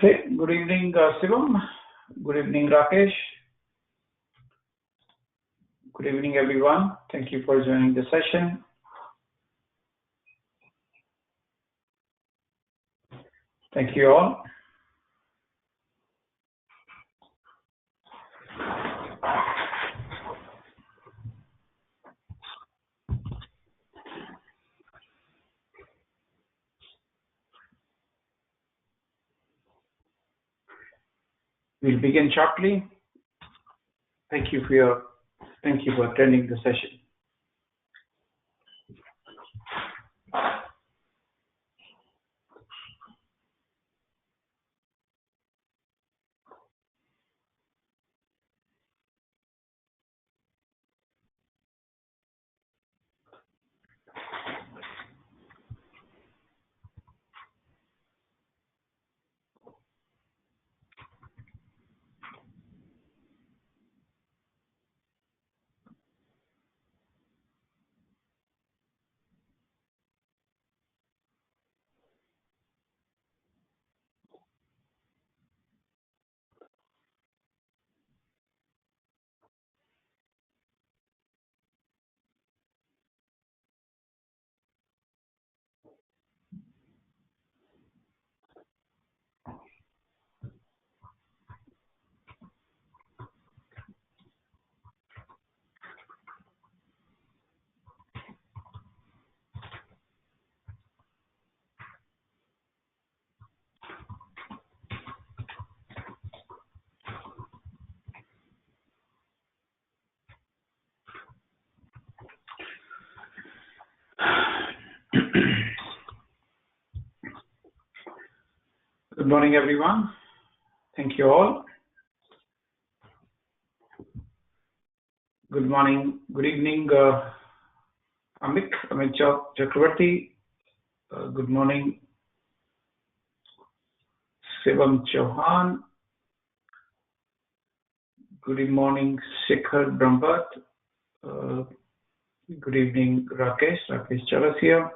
Namaste. Good evening, Shivam. Good evening, Rakesh. Good evening, everyone. Thank you for joining the session. Thank you all. We'll begin shortly. Thank you for attending the session. Good morning, everyone. Thank you all. Good morning, good evening, Amit Chakravarti. Good morning, Shivam Chauhan. Good morning, Shikhar Brahmpat. Good evening, Rakesh Chalasia.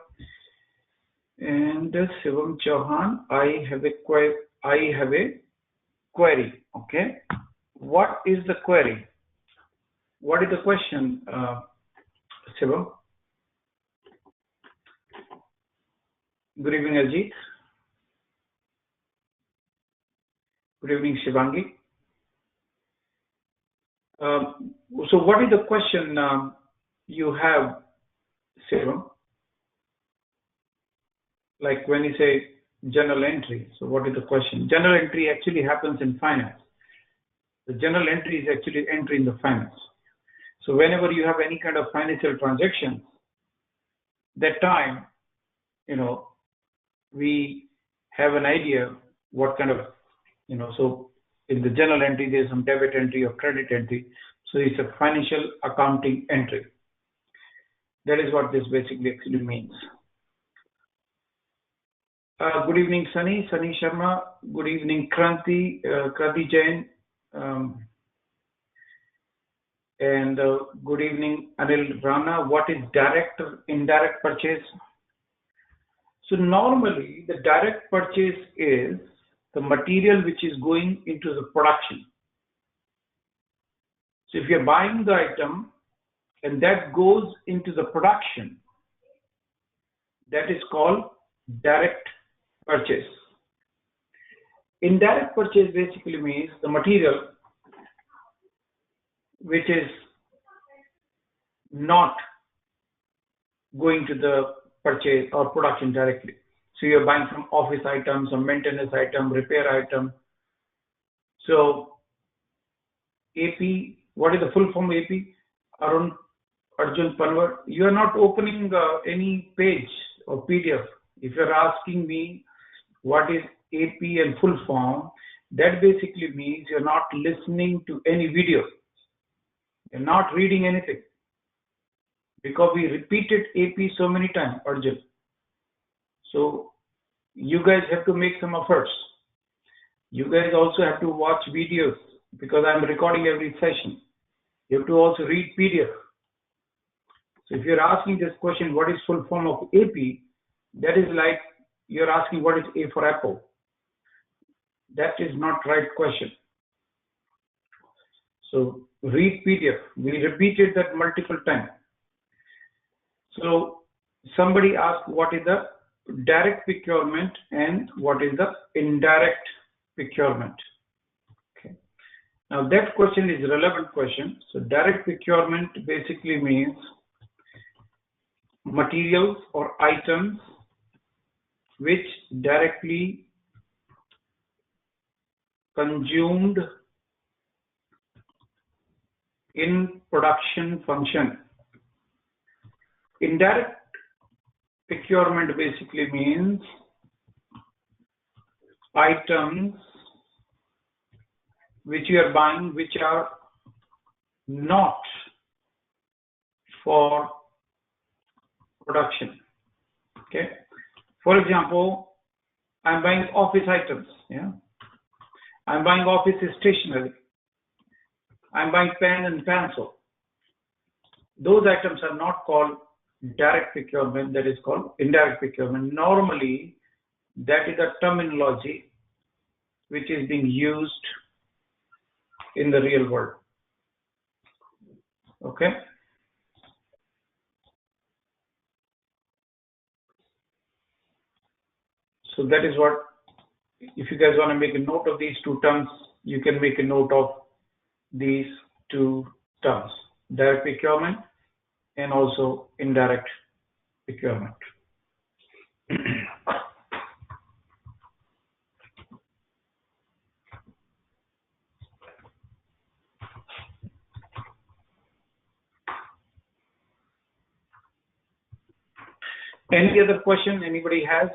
And Shivam Chauhan, I have a query. Okay, what is the query? What is the question, Shivam? Good evening, Ajit. Good evening, Shivangi. So what is the question you have, Shivam? Like when you say journal entry, so what is the question? Journal entry actually happens in finance. The journal entry is actually entry in the finance. So whenever you have any kind of financial transaction, that time, we have an idea what kind of, so in the journal entry, there's some debit entry or credit entry. So it's a financial accounting entry. That is what this basically actually means. Good evening, Sunny Sharma. Good evening, Kranti Jain. And good evening, Anil Rana. What is direct or indirect purchase? So normally the direct purchase is the material which is going into the production. So if you're buying the item and that goes into the production, that is called direct purchase. Indirect purchase basically means the material which is not going to the purchase or production directly. So you're buying from office items, or maintenance item, repair item. So AP, what is the full form AP? Arjun Panwar, you are not opening any page or PDF. If you're asking me what is AP and full form, that basically means you're not listening to any video. You're not reading anything. Because we repeated AP so many times, Arjun. So you guys have to make some efforts. You guys also have to watch videos because I'm recording every session. You have to also read PDF. So if you're asking this question, what is full form of AP? That is like you're asking what is A for apple. That is not right question. So read PDF. We repeated that multiple times. So somebody asked what is the direct procurement and what is the indirect procurement. Okay. Now that question is a relevant question. So direct procurement basically means materials or items which directly consumed in production function. Indirect procurement basically means items which you are buying which are not for production. Okay. For example, I'm buying office items. Yeah. I'm buying office stationery. I'm buying pen and pencil. Those items are not called direct procurement. That is called indirect procurement. Normally, that is a terminology which is being used in the real world. Okay. So that is what, if you guys want to make a note of these two terms, you can make a note of these two terms, direct procurement and also indirect procurement. Any other question anybody has?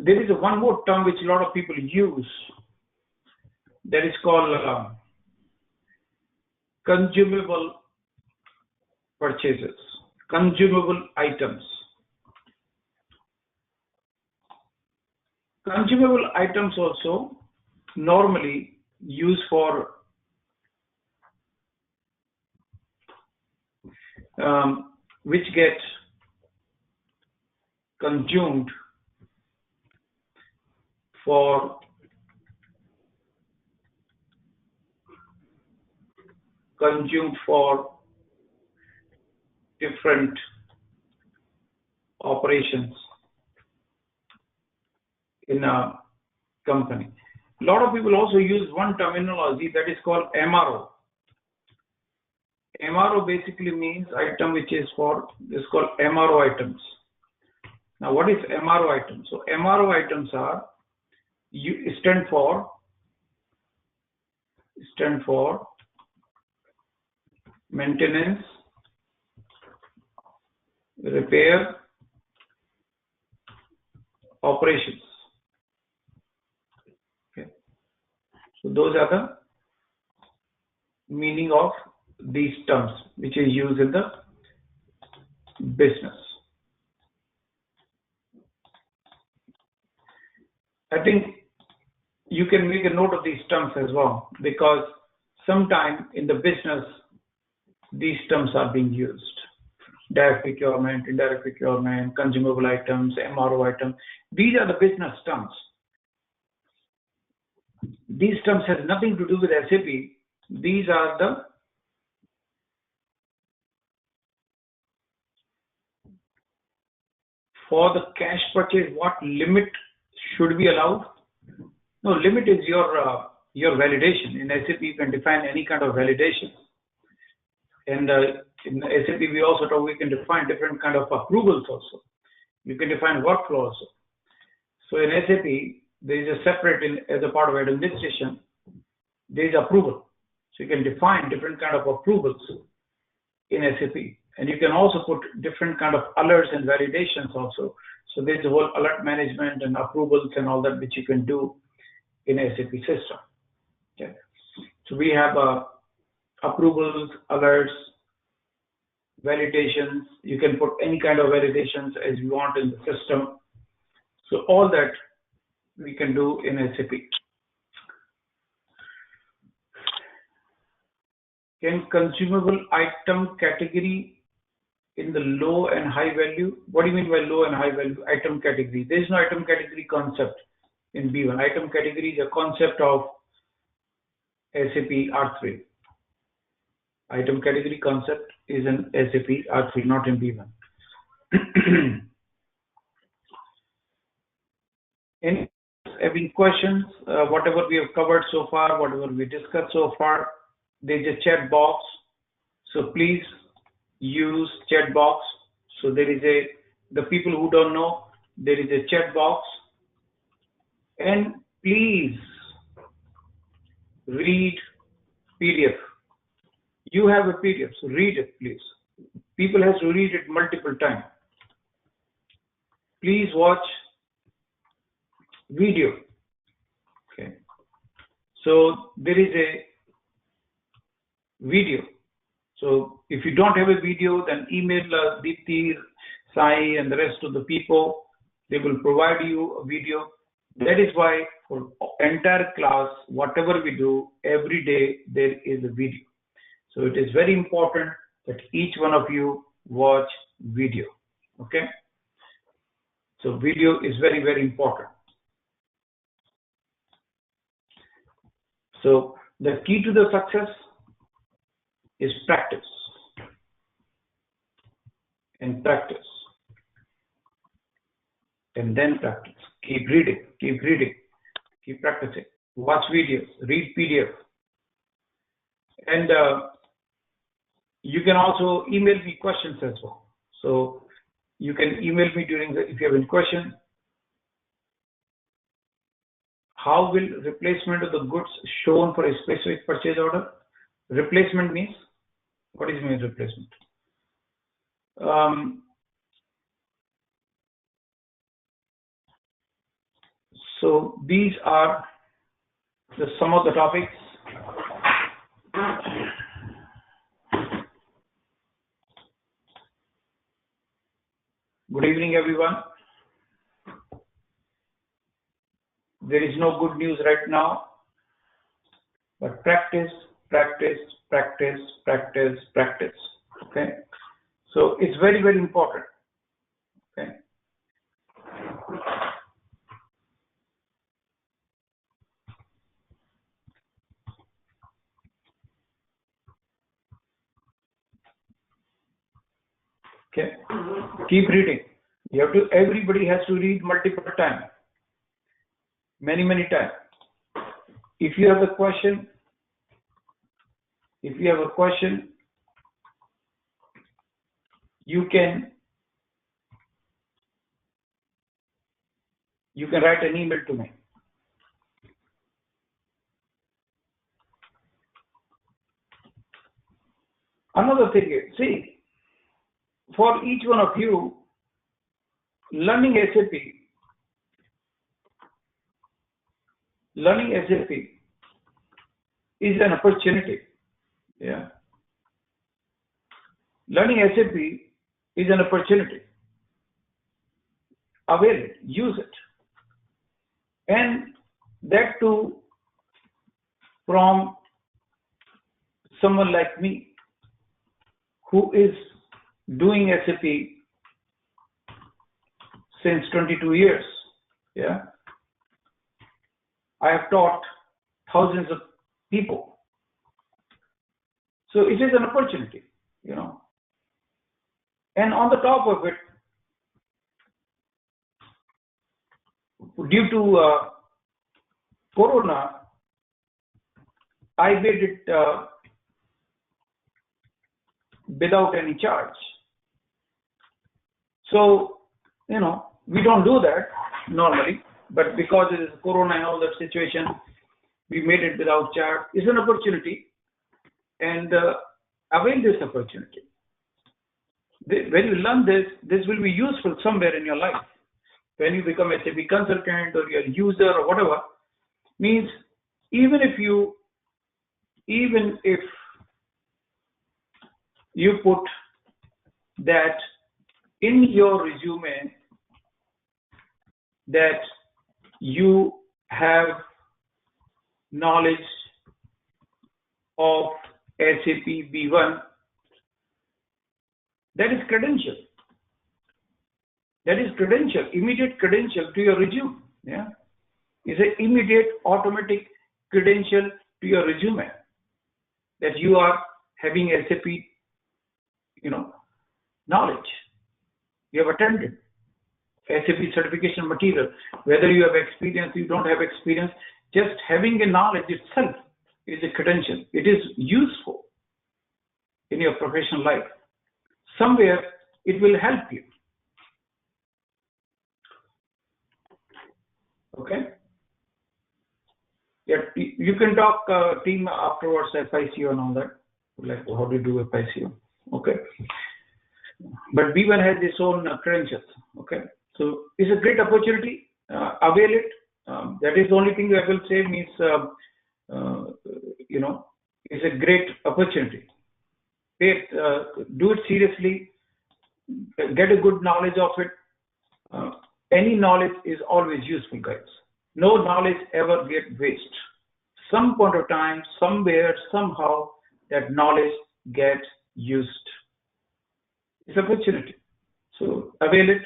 There is one more term which a lot of people use, that is called consumable purchases, consumable items. Consumable items also normally used for which get consumed for different operations in a company. A lot of people also use one terminology that is called MRO. MRO basically means item which is for, this is called MRO items. Now what is MRO items? So MRO items are, stand for maintenance, repair, operations. Okay. So those are the meaning of these terms which is used in the business. I think you can make a note of these terms as well, because sometime in the business these terms are being used. Direct procurement, indirect procurement, consumable items, MRO item. These are the business terms. These terms have nothing to do with SAP. These are the for the cash purchase, what limit should be allowed? No, limit is your validation. In SAP, you can define any kind of validation. And in SAP, we also talk, we can define different kind of approvals also. You can define workflow also. So in SAP, there is a separate, as a part of administration, there is approval. So you can define different kind of approvals in SAP. And you can also put different kind of alerts and validations also. So there's a whole alert management and approvals and all that which you can do in SAP system. Okay. So we have approvals, alerts, validations. You can put any kind of validations as you want in the system. So all that we can do in SAP. Can consumable item category in the low and high value. What do you mean by low and high value? Item category. There is no item category concept in B1. Item category is a concept of SAP R3. Item category concept is in SAP R3, not in B1. Any having questions? Whatever we have covered so far, whatever we discussed so far, there's a chat box. So please use chat box. So there is the people who don't know, there is a chat box. And please read PDF. You have a PDF, so read it, please. People have to read it multiple times. Please watch video. Okay. So there is a video. So if you don't have a video, then email Deepthi, Sai, and the rest of the people. They will provide you a video. That is why for entire class, whatever we do, every day there is a video. So it is very important that each one of you watch video. Okay. So video is very, very important. So the key to the success is practice and practice and then practice. Keep reading, keep practicing. Watch videos, read PDF. And you can also email me questions as well. So you can email me if you have any question. How will replacement of the goods shown for a specific purchase order? Replacement means, what is mean replacement? So these are some of the topics. Good evening, everyone. There is no good news right now, but practice, practice, practice, practice, practice. Okay. So it's very, very important. Okay. Okay. Keep reading. Everybody has to read multiple times. Many, many times. If you have a question, you can write an email to me. Another thing is, see, for each one of you, learning SAP is an opportunity. Yeah. Learning SAP is an opportunity. Avail it, use it. And that too from someone like me who is doing SAP since 22 years. Yeah. I have taught thousands of people. So it is an opportunity, you know. And on the top of it, due to Corona, I made it without any charge. So, you know, we don't do that normally, but because it is Corona and all that situation, we made it without charge. It's an opportunity, and avail this opportunity. When you learn this will be useful somewhere in your life. When you become a SAP consultant or you're a user or whatever, means even if you put that in your resume that you have knowledge of SAP B1, That is credential. That is credential, immediate credential to your resume. Yeah, it's an immediate automatic credential to your resume that you are having SAP, knowledge. You have attended SAP certification material. Whether you have experience, you don't have experience, just having a knowledge itself is a credential. It is useful in your professional life. Somewhere it will help you. Okay? Yeah, you can talk team afterwards, FICO and all that. Like how do you do FICO? Okay. But B1 has its own credentials. Okay. So it's a great opportunity. Avail it. That is the only thing I will say means, it's a great opportunity. Do it seriously. Get a good knowledge of it. Any knowledge is always useful, guys. No knowledge ever get waste. Some point of time, somewhere, somehow, that knowledge gets used. It's an opportunity. So avail it.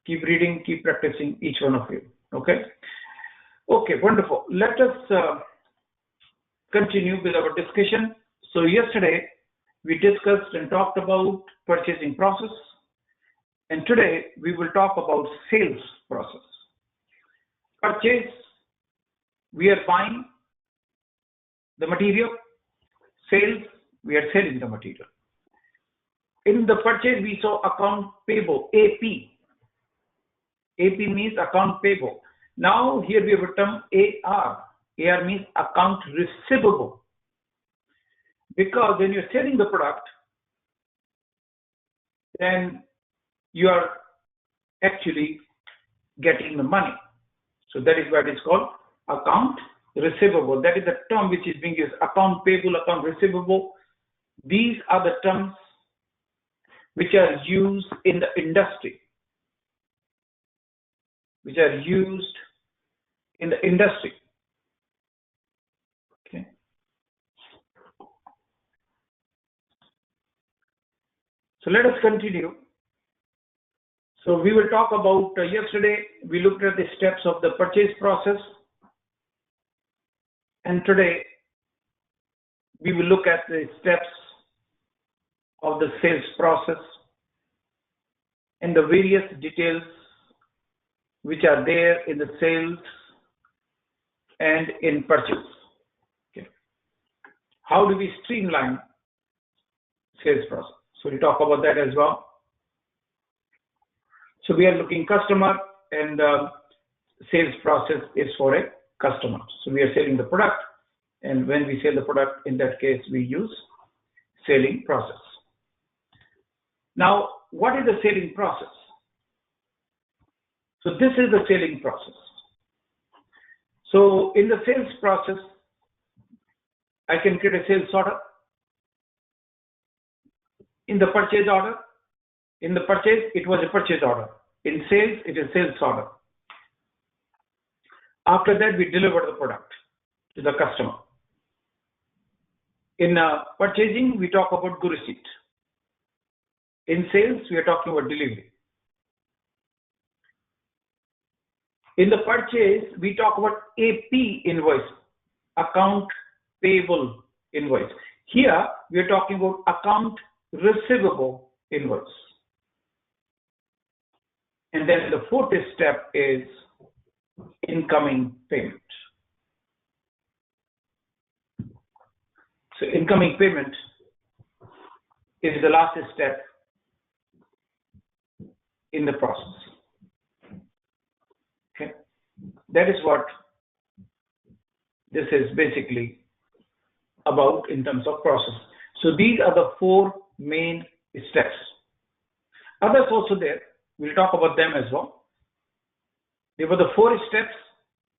Keep reading, keep practicing, each one of you. Okay? Okay, wonderful. Let us continue with our discussion. So yesterday, we discussed and talked about purchasing process. And today, we will talk about sales process. Purchase, we are buying the material. Sales, we are selling the material. In the purchase, we saw account payable, AP. AP means account payable. Now, here we have a term AR. AR means account receivable. Because when you're selling the product, then you are actually getting the money. So that is what is called account receivable. That is the term which is being used. Account payable, account receivable. These are the terms which are used in the industry. Which are used in the industry. Okay. So let us continue. So we will talk about yesterday we looked at the steps of the purchase process, and today we will look at the steps of the sales process and the various details which are there in the sales and in purchase. Okay. How do we streamline sales process? So we'll talk about that as well. So we are looking customer, and sales process is for a customer. So we are selling the product, and when we sell the product, in that case, we use selling process. Now, what is the selling process? So this is the selling process. So in the sales process, I can create a sales order. In the purchase order, in the purchase, it was a purchase order. In sales, it is sales order. After that, we deliver the product to the customer. In purchasing, we talk about good receipt. In sales, we are talking about delivery. In the purchase, we talk about AP invoice, account payable invoice. Here, we are talking about account receivable invoice. And then the fourth step is incoming payment. So incoming payment is the last step in the process. Okay, that is what this is basically about in terms of process. So these are the four main steps. Others also there. We'll talk about them as well. There were the four steps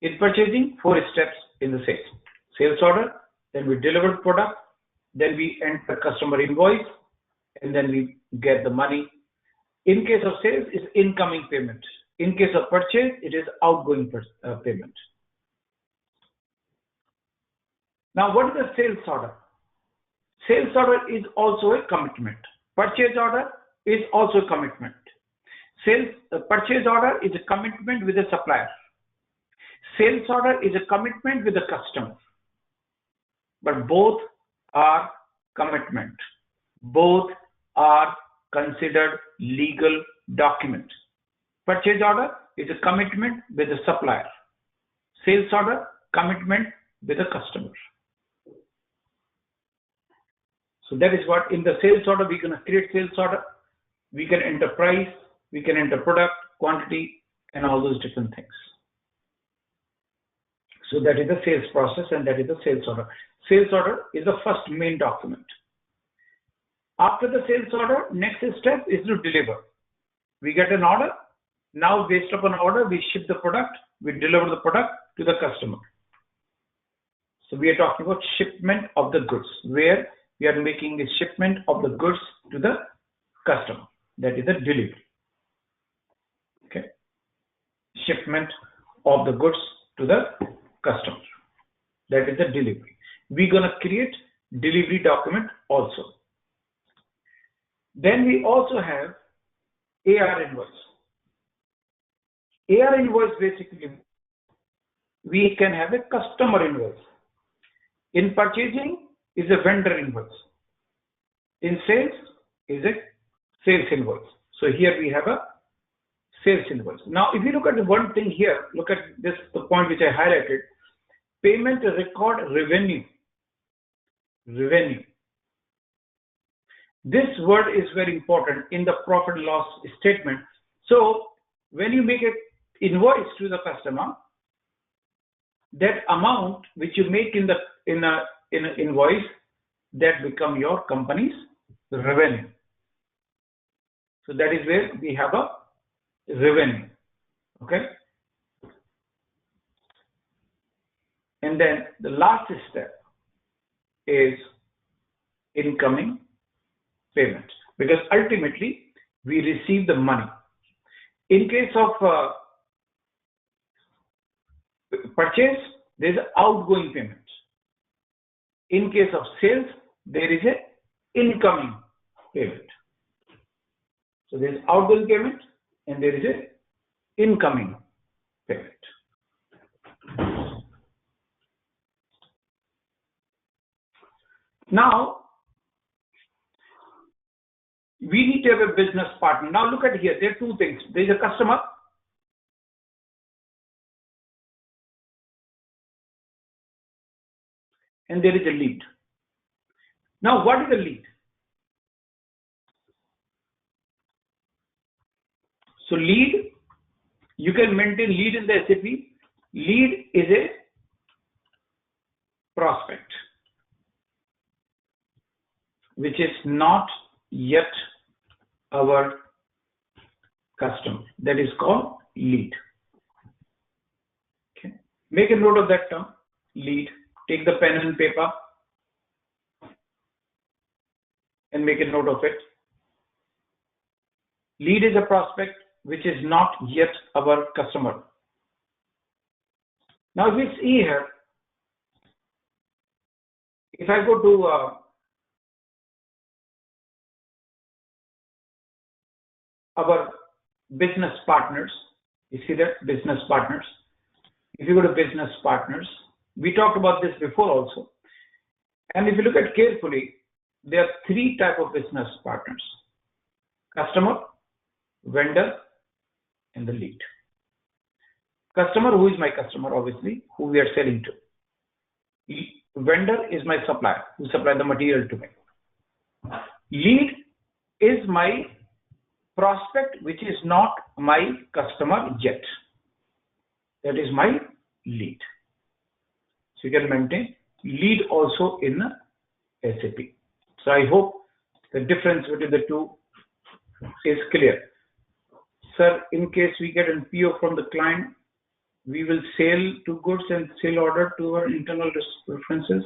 in purchasing, four steps in the sales. Sales order, then we deliver the product, then we enter customer invoice, and then we get the money. In case of sales, it's incoming payment. In case of purchase, it is outgoing payment. Now, what is a sales order? Sales order is also a commitment. Purchase order is also a commitment. Purchase order is a commitment with the supplier. Sales order is a commitment with the customer. But both are commitment. Both are considered legal documents. Purchase order is a commitment with the supplier. Sales order, commitment with the customer. So that is what in the sales order, we're going to create sales order. We can enter price, we can enter product, quantity, and all those different things. So that is the sales process and that is the sales order. Sales order is the first main document. After the sales order, next step is to deliver. We get an order. Now based upon order, we ship the product, we deliver the product to the customer. So we are talking about shipment of the goods, where we are making the shipment of the goods to the customer. That is the delivery. Okay. Shipment of the goods to the customer. That is the delivery. We're going to create delivery document also. Then we also have AR invoice. AR invoice basically, we can have a customer invoice. In purchasing is a vendor invoice. In sales is a sales invoice. So here we have a sales invoice. Now, if you look at the one thing here, look at this, the point which I highlighted, payment record revenue. Revenue. This word is very important in the profit and loss statement. So when you make an invoice to the customer, that amount which you make in an invoice, that become your company's revenue. So that is where we have a revenue. Okay. And then the last step is incoming payment, because ultimately we receive the money. In case of purchase, there is an outgoing payment. In case of sales, there is a incoming payment. So there is outgoing payment and there is a incoming payment. Now, we need to have a business partner. Now look at here, there are two things. There is a customer and there is a lead. Now, what is a lead? So lead, you can maintain lead in the SAP. Lead is a prospect, which is not yet our customer. That is called lead. Okay. Make a note of that term, lead. Take the pen and paper and make a note of it. Lead is a prospect which is not yet our customer. Now, if we see here, if I go to our business partners, you see that business partners. If you go to business partners, we talked about this before also. And if you look at carefully, there are three types of business partners: customer, vendor, and the lead. Customer, who is my customer, obviously, who we are selling to. Vendor is my supplier, who supply the material to me. Lead is my prospect, which is not my customer yet. That is my lead. So you can maintain lead also in SAP. So I hope the difference between the two is clear. Sir, in case we get a PO from the client, we will sell two goods and sell order to our internal references.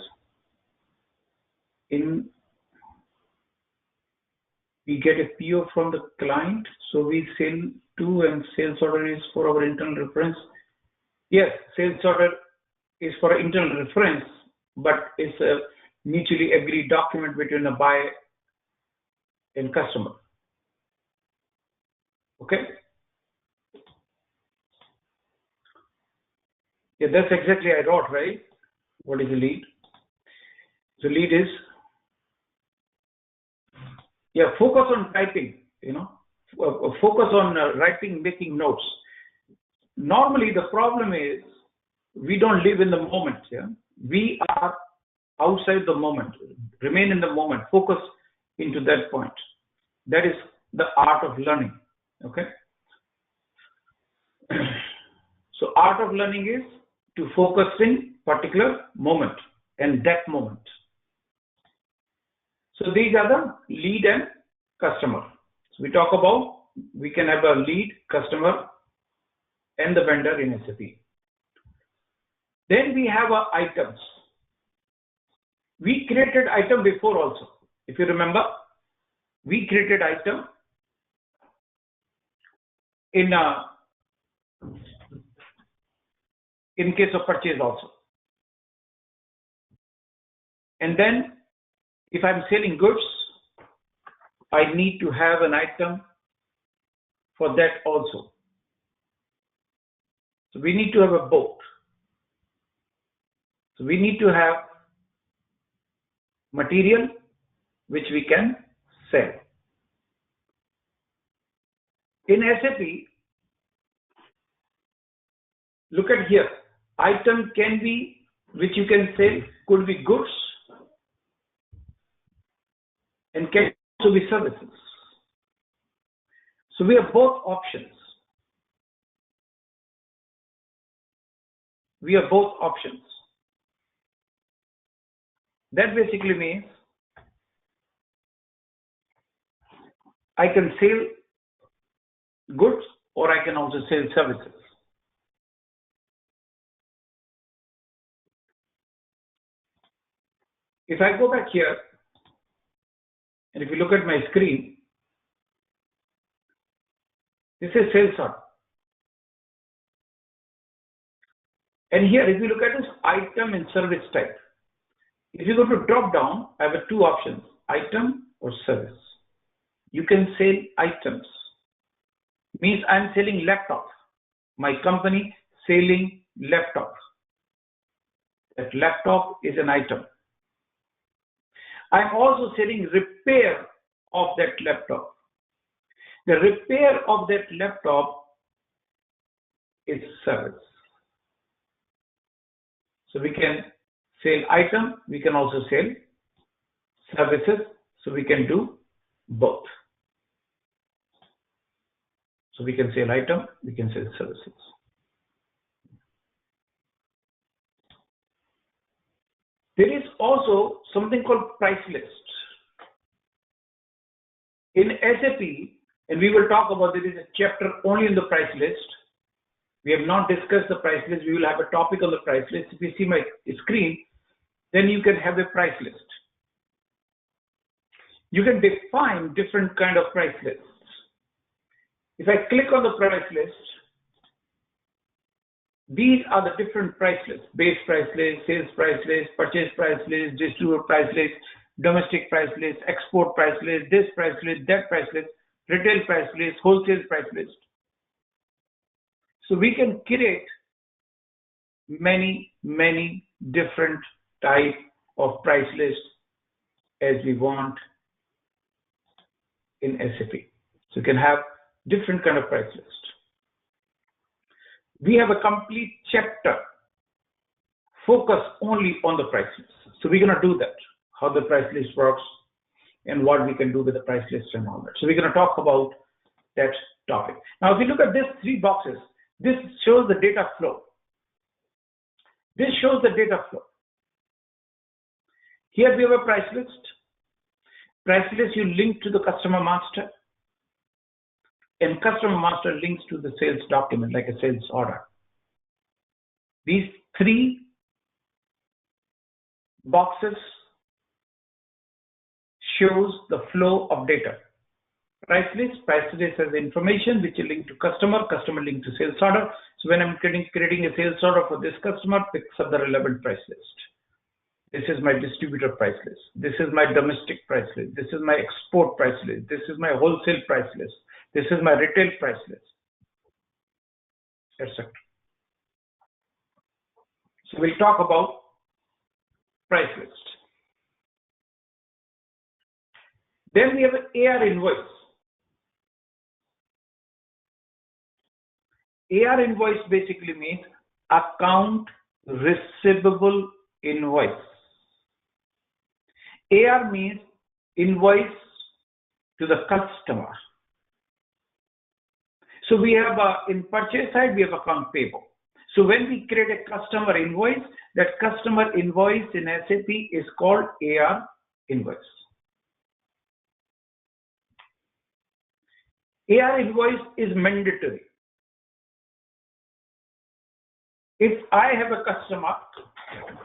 We get a PO from the client, so we sell two and sales order is for our internal reference. Yes, sales order is for internal reference, but it's a mutually agreed document between the buyer and customer. Okay. Yeah, that's exactly I wrote, right? What is the lead? The lead is, yeah, focus on typing, focus on writing, making notes. Normally, the problem is we don't live in the moment. Yeah, we are outside the moment. Remain in the moment. Focus into that point. That is the art of learning. Okay. So, art of learning is to focus in particular moment and that moment. So these are the lead and customer. So we can have a lead, customer, and the vendor in SAP. Then we have our items. We created item before also. If you remember, we created item in case of purchase also. And then if I'm selling goods, I need to have an item for that also. So we need to have a both. So we need to have material which we can sell. In SAP, look at here. Item can be, which you can sell, could be goods and can also be services. So we have both options. We have both options. That basically means I can sell goods or I can also sell services. If I go back here, and if you look at my screen, this is sales order. And here, if you look at this item and service type, if you go to drop down, I have two options, item or service. You can sell items. Means I'm selling laptop. My company selling laptop. That laptop is an item. I'm also selling repair of that laptop. The repair of that laptop is service. So we can sell item, we can also sell services, so we can do both. So we can sell item, we can sell services. There is also something called price list. In SAP, and we will talk about, there is a chapter only in the price list. We have not discussed the price list. We will have a topic on the price list. If you see my screen, then you can have a price list. You can define different kind of price lists. If I click on the price list, these are the different price lists: base price list, sales price list, purchase price list, distributor price list, domestic price list, export price list, this price list, that price list, retail price list, wholesale price list. So we can create many different type of price lists as we want in SAP. So you can have different kind of price list. We have a complete chapter focus only on the price list. So we're going to do that, how the price list works and what we can do with the price list and all that. So we're going to talk about that topic. Now, if you look at these three boxes, this shows the data flow. This shows the data flow. Here we have a price list. Price list you link to the customer master, and customer master links to the sales document like a sales order. These three boxes shows the flow of data. Price list has information which is linked to customer linked to sales order. So when I'm creating a sales order for this customer, picks up the relevant price list. This is my distributor price list. This is my domestic price list. This is my export price list. This is my wholesale price list. This is my retail price list, etc. So we'll talk about price list. Then we have an AR invoice. AR invoice basically means account receivable invoice. AR means invoice to the customer. So we have in purchase side, we have account payable. So when we create a customer invoice, that customer invoice in SAP is called AR invoice. AR invoice is mandatory. If I have a customer,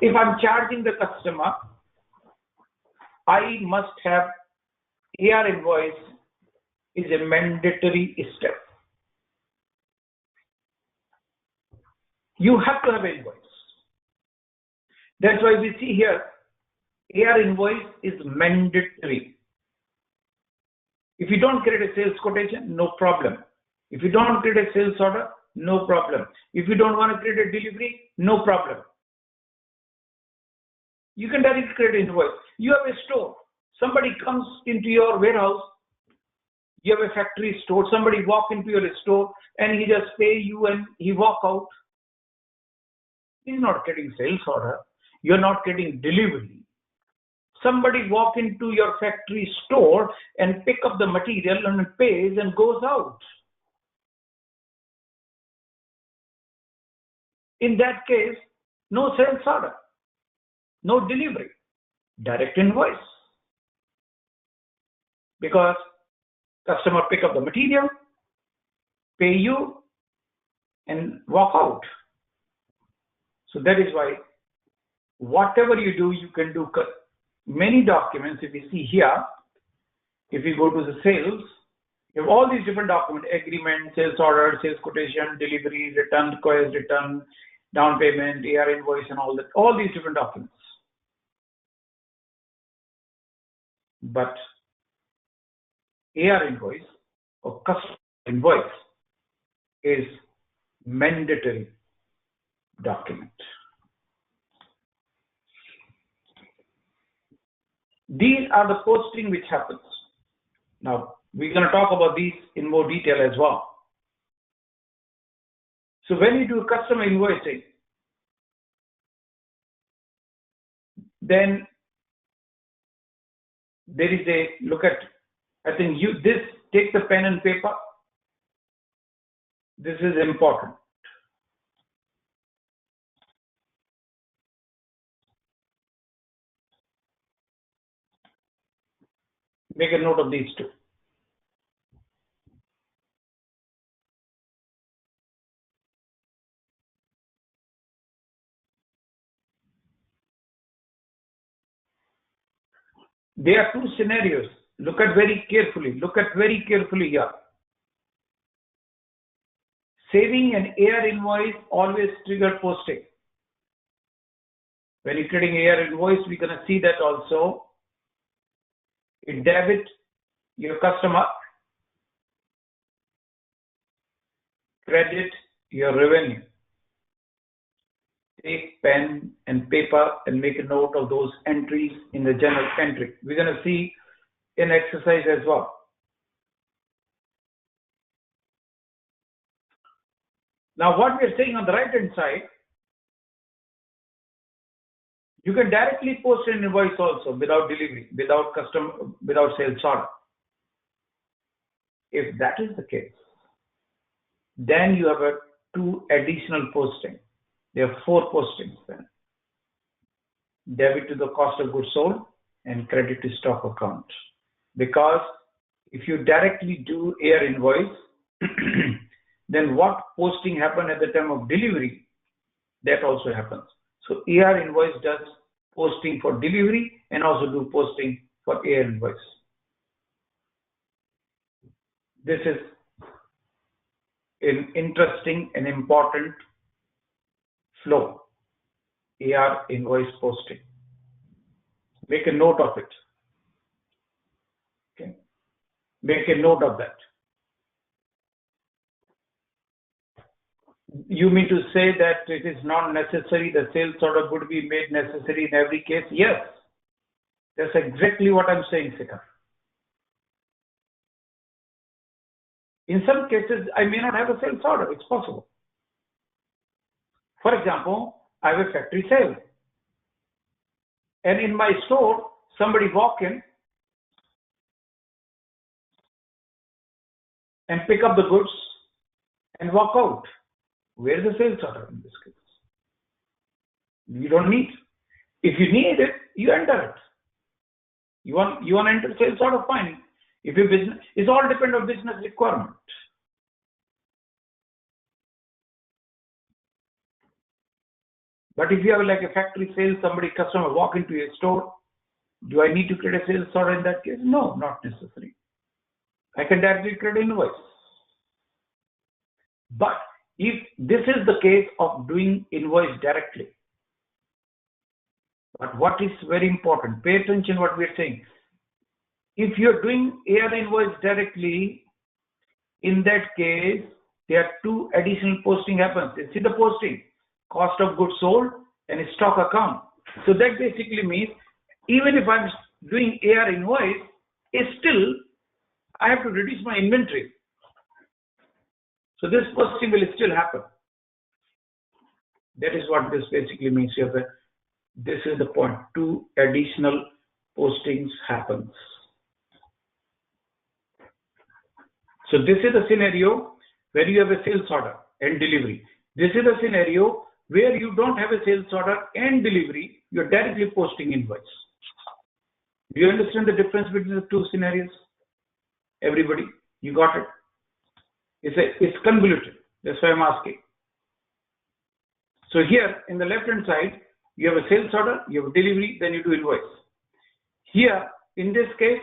if I'm charging the customer, I must have AR invoice is a mandatory step. You have to have an invoice. That's why we see here, AR invoice is mandatory. If you don't create a sales quotation, no problem. If you don't create a sales order, no problem. If you don't want to create a delivery, no problem. You can directly create an invoice. You have a store. Somebody comes into your warehouse. You have a factory store. Somebody walk into your store and he just pay you and he walk out. He's not getting sales order. You're not getting delivery. Somebody walk into your factory store and pick up the material and pays and goes out. In that case, no sales order, no delivery, direct invoice. Because customer pick up the material, pay you, and walk out. So that is why whatever you do, you can do many documents. If you see here, if you go to the sales, you have all these different documents: agreement, sales order, sales quotation, delivery, return, request, return, down payment, AR invoice, and all that. All these different documents. But AR invoice or customer invoice is mandatory document. These are the posting which happens. Now, we're going to talk about these in more detail as well. So when you do customer invoicing, then there is a look at, I think take the pen and paper. This is important. Make a note of these two. There are two scenarios. Look at very carefully. Look at very carefully here. Saving an AR invoice always trigger posting. When you're creating AR invoice, we're going to see that also. It debit your customer, credit your revenue. Take pen and paper and make a note of those entries in the general entry. We're going to see an exercise as well. Now, what we're saying on the right hand side, you can directly post an invoice also without delivery, without sales order. If that is the case, then you have two additional posting. There are 4 postings then. Debit to the cost of goods sold and credit to stock account. Because if you directly do AR invoice, then what posting happened at the time of delivery, that also happens. So AR invoice does posting for delivery and also do posting for AR invoice. This is an interesting and important flow. AR invoice posting. Make a note of it. Okay. Make a note of that. You mean to say that it is not necessary, the sales order would be made necessary in every case? Yes. That's exactly what I'm saying, Sikar. In some cases, I may not have a sales order. It's possible. For example, I have a factory sale. And in my store, somebody walk in and pick up the goods and walk out. Where's the sales order in this case? You don't need. If you need it, you enter it. You want to enter sales order, fine. If your business, it's all depend on business requirement. But if you have like a factory sale, customer walk into your store, do I need to create a sales order in that case? No, not necessary. I can directly create an invoice. But if this is the case of doing invoice directly, but what is very important, pay attention what we're saying. If you're doing AR invoice directly, in that case, there are two additional posting happens. You see the posting, cost of goods sold and stock account. So that basically means even if I'm doing AR invoice, still I have to reduce my inventory. So this posting will still happen. That is what this basically means here. This is the point. Two additional postings happens. So this is the scenario where you have a sales order and delivery. This is a scenario where you don't have a sales order and delivery. You're directly posting invoice. Do you understand the difference between the two scenarios? Everybody, you got it? It's convoluted. That's why I'm asking. So here in the left-hand side, you have a sales order, you have a delivery, then you do invoice. Here, in this case,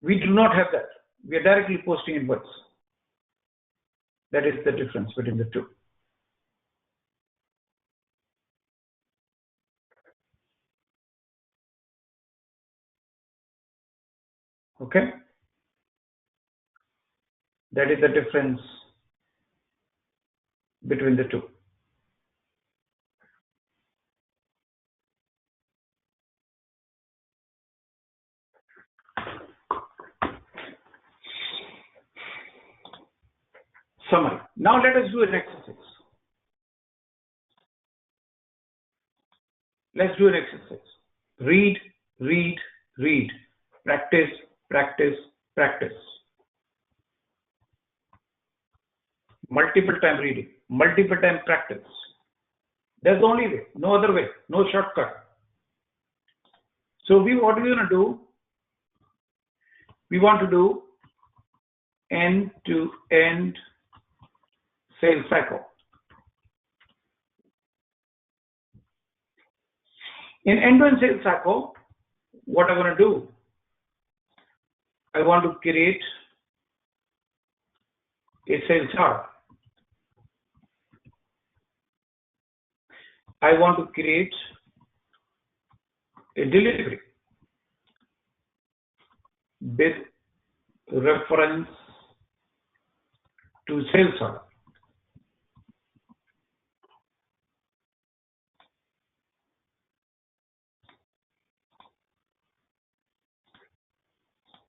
we do not have that. We are directly posting invoice. That is the difference between the two. Okay? That is the difference between the two. Summary. Now let us do an exercise. Let's do an exercise. Read, read, read. Practice, practice, practice. Multiple time reading, multiple time practice. That's the only way, no other way, no shortcut. So what we're going to do, we want to do end-to-end sales cycle. In end-to-end sales cycle, what I'm going to do, I want to create a sales chart. I want to create a delivery with reference to sales order.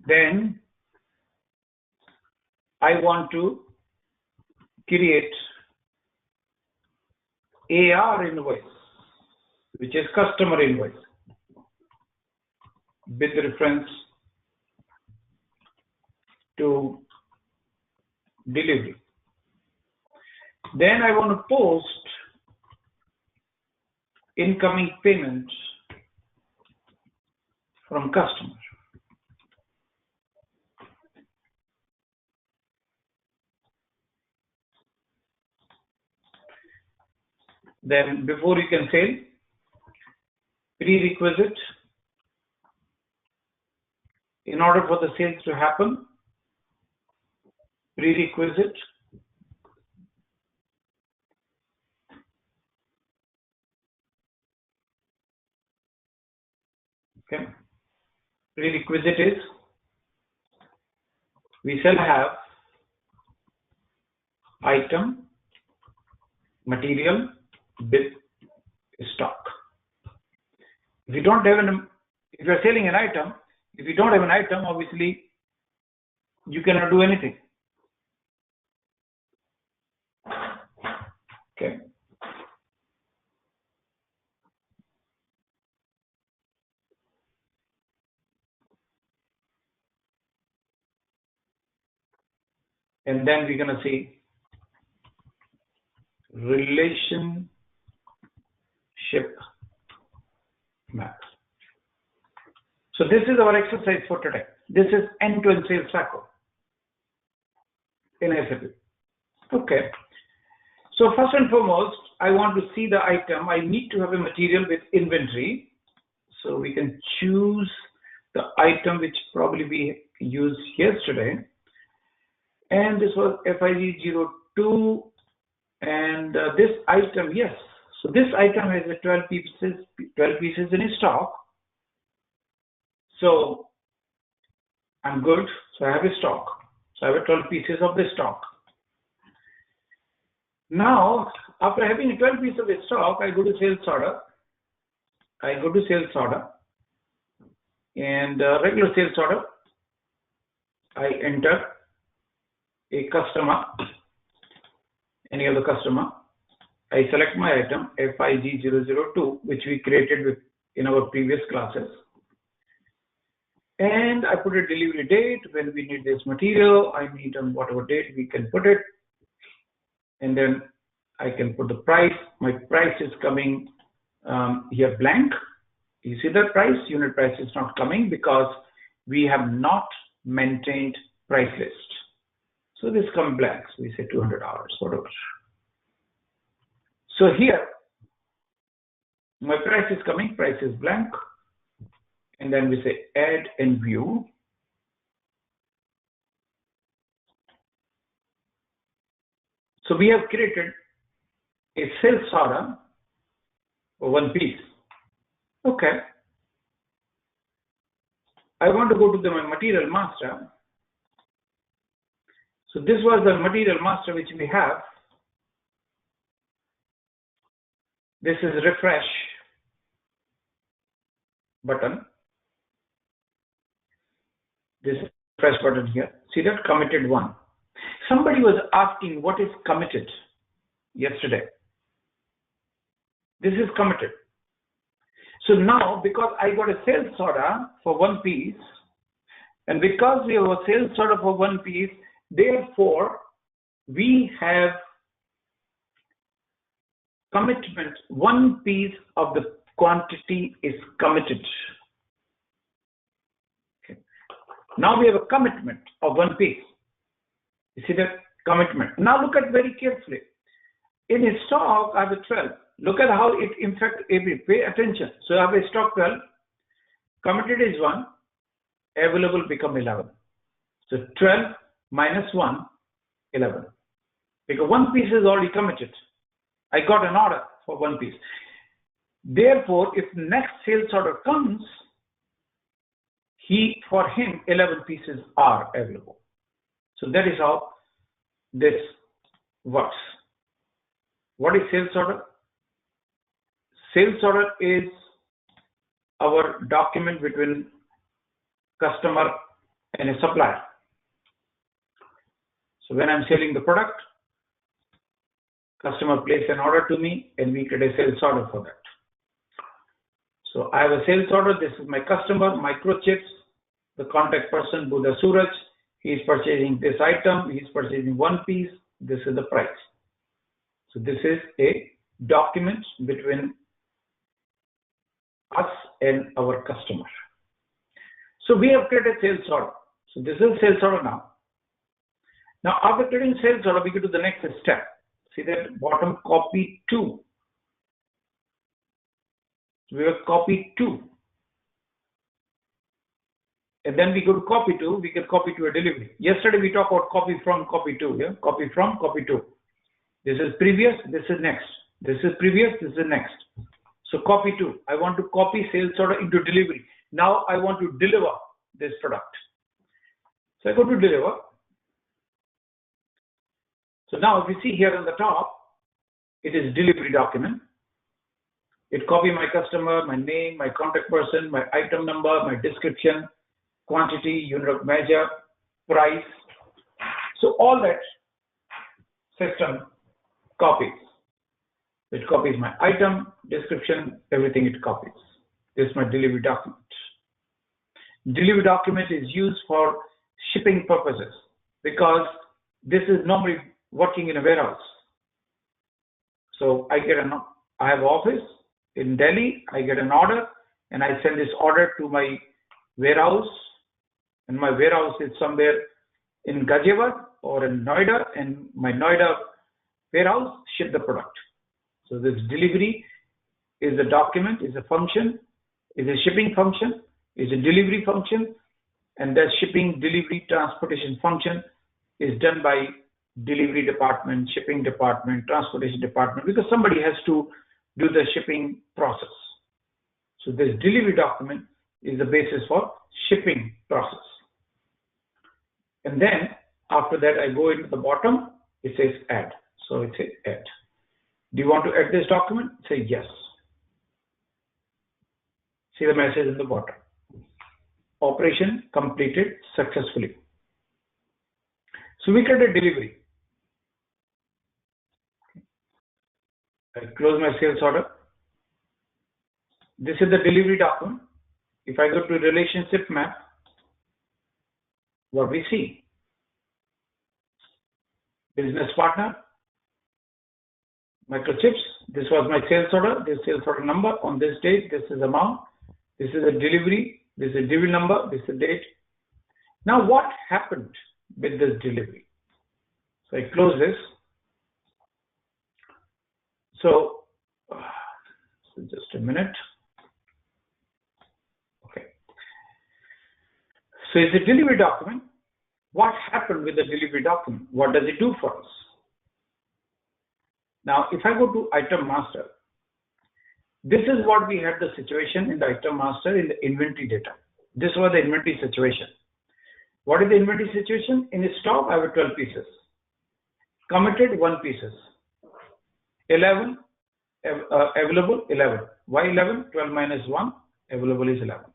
Then I want to create AR invoice, which is customer invoice, with reference to delivery. Then I want to post incoming payments from customer. Then before you can sell, prerequisite, in order for the sales to happen, prerequisite, okay, prerequisite is we shall have item, material with stock. If you don't have if you're selling an item, if you don't have an item, obviously you cannot do anything. Okay. And then we're going to see relationship maps. So this is our exercise for today. This is end-to-end sales cycle in SAP. Okay. So first and foremost, I want to see the item. I need to have a material with inventory. So we can choose the item which probably we used yesterday. And this was FIG02. And this item, yes. So this item has a 12 pieces in stock. So I'm good. So I have a stock. So I have 12 pieces of the stock. Now, after having 12 pieces of stock, I go to sales order. And regular sales order, I enter a customer, any other customer. I select my item FIG002, which we created in our previous classes. And I put a delivery date when we need this material. I need on whatever date we can put it. And then I can put the price. My price is coming here blank. You see that price? Unit price is not coming because we have not maintained price list. So this comes blank. So we say $200, whatever. So here, my price is coming, price is blank. And then we say add and view. So we have created a sales order for one piece. Okay. I want to go to the material master. So this was the material master which we have. This is refresh button. This refresh button here. See that committed one. Somebody was asking what is committed yesterday. This is committed. So now, because I got a sales order for one piece, and because we have a sales order for one piece, therefore we have commitment. One piece of the quantity is committed. Okay. Now we have a commitment of one piece. You see that commitment. Now look at very carefully. In a stock, I have a 12. Look at how it impacts every. Pay attention. So I have a stock 12. Committed is 1. Available become 11. So 12 minus 1, 11. Because one piece is already committed. I got an order for one piece. Therefore, if next sales order comes, for him 11 pieces are available. So that is how this works. What is sales order? Sales order is our document between customer and a supplier. So when I'm selling the product, customer places an order to me and we get a sales order for that. So I have a sales order. This is my customer, microchips, the contact person, Buddha Suraj. He is purchasing this item. He is purchasing one piece. This is the price. So this is a document between us and our customer. So we have created sales order. So this is sales order now. Now after creating sales order, we go to the next step. See that bottom, copy to. So we have copy to. And then we go to copy to, we can copy to a delivery. Yesterday we talked about copy from, copy to. Yeah? Copy from, copy to. This is previous, this is next. This is previous, this is next. So copy to. I want to copy sales order into delivery. Now I want to deliver this product. So I go to deliver. So now if you see here on the top, it is delivery document. It copy my customer, my name, my contact person, my item number, my description, quantity, unit of measure, price. So all that system copies. It copies my item, description, everything it copies. This is my delivery document. Delivery document is used for shipping purposes because this is normally working in a warehouse. So I have an office in Delhi, I get an order and I send this order to my warehouse, and my warehouse is somewhere in Ghaziabad or in Noida, and my Noida warehouse ship the product. So this delivery is a document, is a function, is a shipping function, is a delivery function, and that shipping, delivery, transportation function is done by delivery department, shipping department, transportation department, because somebody has to do the shipping process. So this delivery document is the basis for shipping process. And then after that, I go into the bottom, it says add. So it says add. Do you want to add this document? Say yes. See the message in the bottom. Operation completed successfully. So we get a delivery. I close my sales order. This is the delivery document. If I go to relationship map, what we see? Business partner, microchips. This was my sales order. This sales order number on this date. This is amount. This is a delivery. This is a delivery number. This is a date. Now what happened with this delivery? So I close this. So just a minute. Okay. So it's a delivery document. What happened with the delivery document? What does it do for us? Now, if I go to item master, this is what we had the situation in the item master in the inventory data. This was the inventory situation. What is the inventory situation? In stock, I have 12 pieces. Committed 1 pieces. 11 available 11. Why 11? 12 minus 1 available is 11.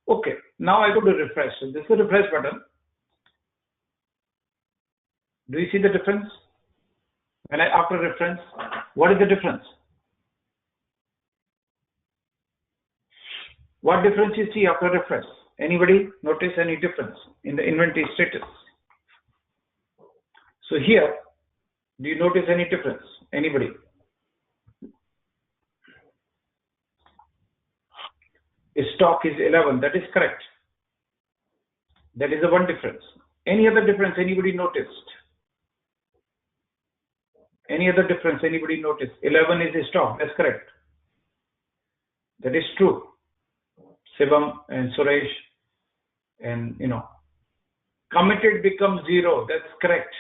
Okay, now I go to refresh. So this is the refresh button. Do you see the difference? When I after reference, what is the difference? What difference you see after refresh? Anybody notice any difference in the inventory status? So here, do you notice any difference? Anybody? Stock is 11. That is correct. That is the one difference. Any other difference anybody noticed? Any other difference anybody noticed? 11 is stock. That's correct. That is true. Shivam and Suresh, and committed becomes 0. That's correct.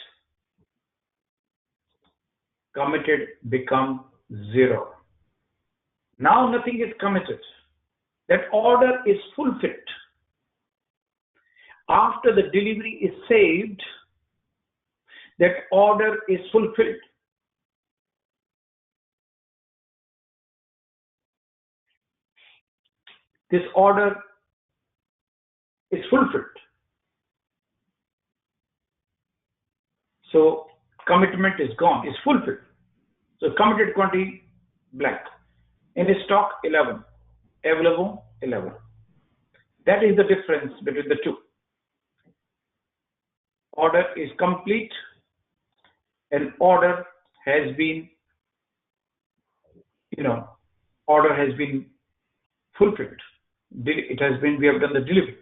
Committed become 0. Now nothing is committed. That order is fulfilled. After the delivery is saved, that order is fulfilled. This order is fulfilled. So commitment is gone, is fulfilled. So committed quantity blank. In stock 11, available 11. That is the difference between the two. Order is complete and order has been, order has been fulfilled. It has been, we have done the delivery.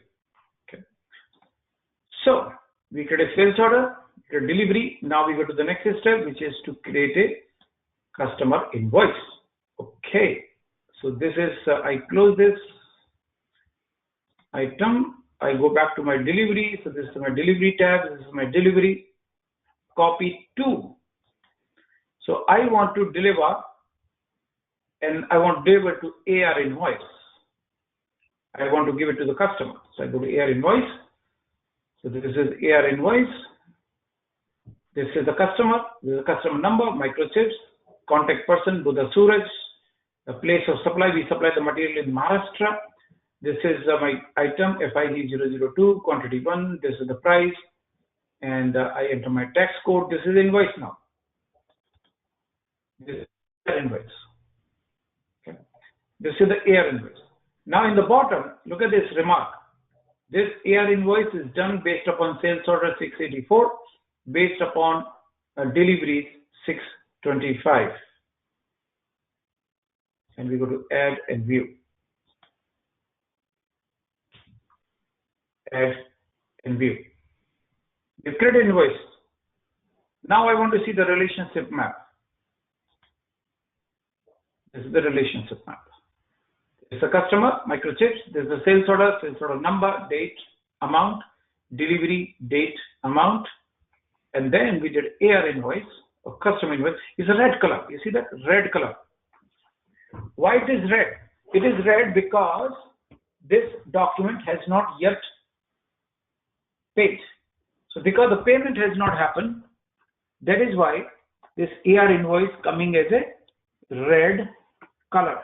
Okay. So we create a sales order, a delivery. Now we go to the next step, which is to create a customer invoice. Okay. So this is, I close this item. I go back to my delivery. So this is my delivery tab. This is my delivery. Copy to. So I want to deliver, and I want to deliver to AR invoice. I want to give it to the customer. So I go to AR invoice. So this is AR invoice. This is the customer. This is the customer number, microchips, contact person, Buddha Suraj, the place of supply. We supply the material in Maharashtra. This is my item FIG002, quantity 1. This is the price. And I enter my tax code. This is invoice now. This is the invoice. Okay. This is the AR invoice. Now in the bottom, look at this remark. This AR invoice is done based upon sales order 684, based upon deliveries 625. And we go to add and view. Add and view. You create invoice. Now I want to see the relationship map. This is the relationship map. It's the customer, microchips. This is the sales order number, date, amount, delivery, date, amount. And then we did AR invoice or customer invoice. It's a red color. You see that? Red color. Why it is red? It is red because this document has not yet paid. So because the payment has not happened, that is why this AR invoice coming as a red color.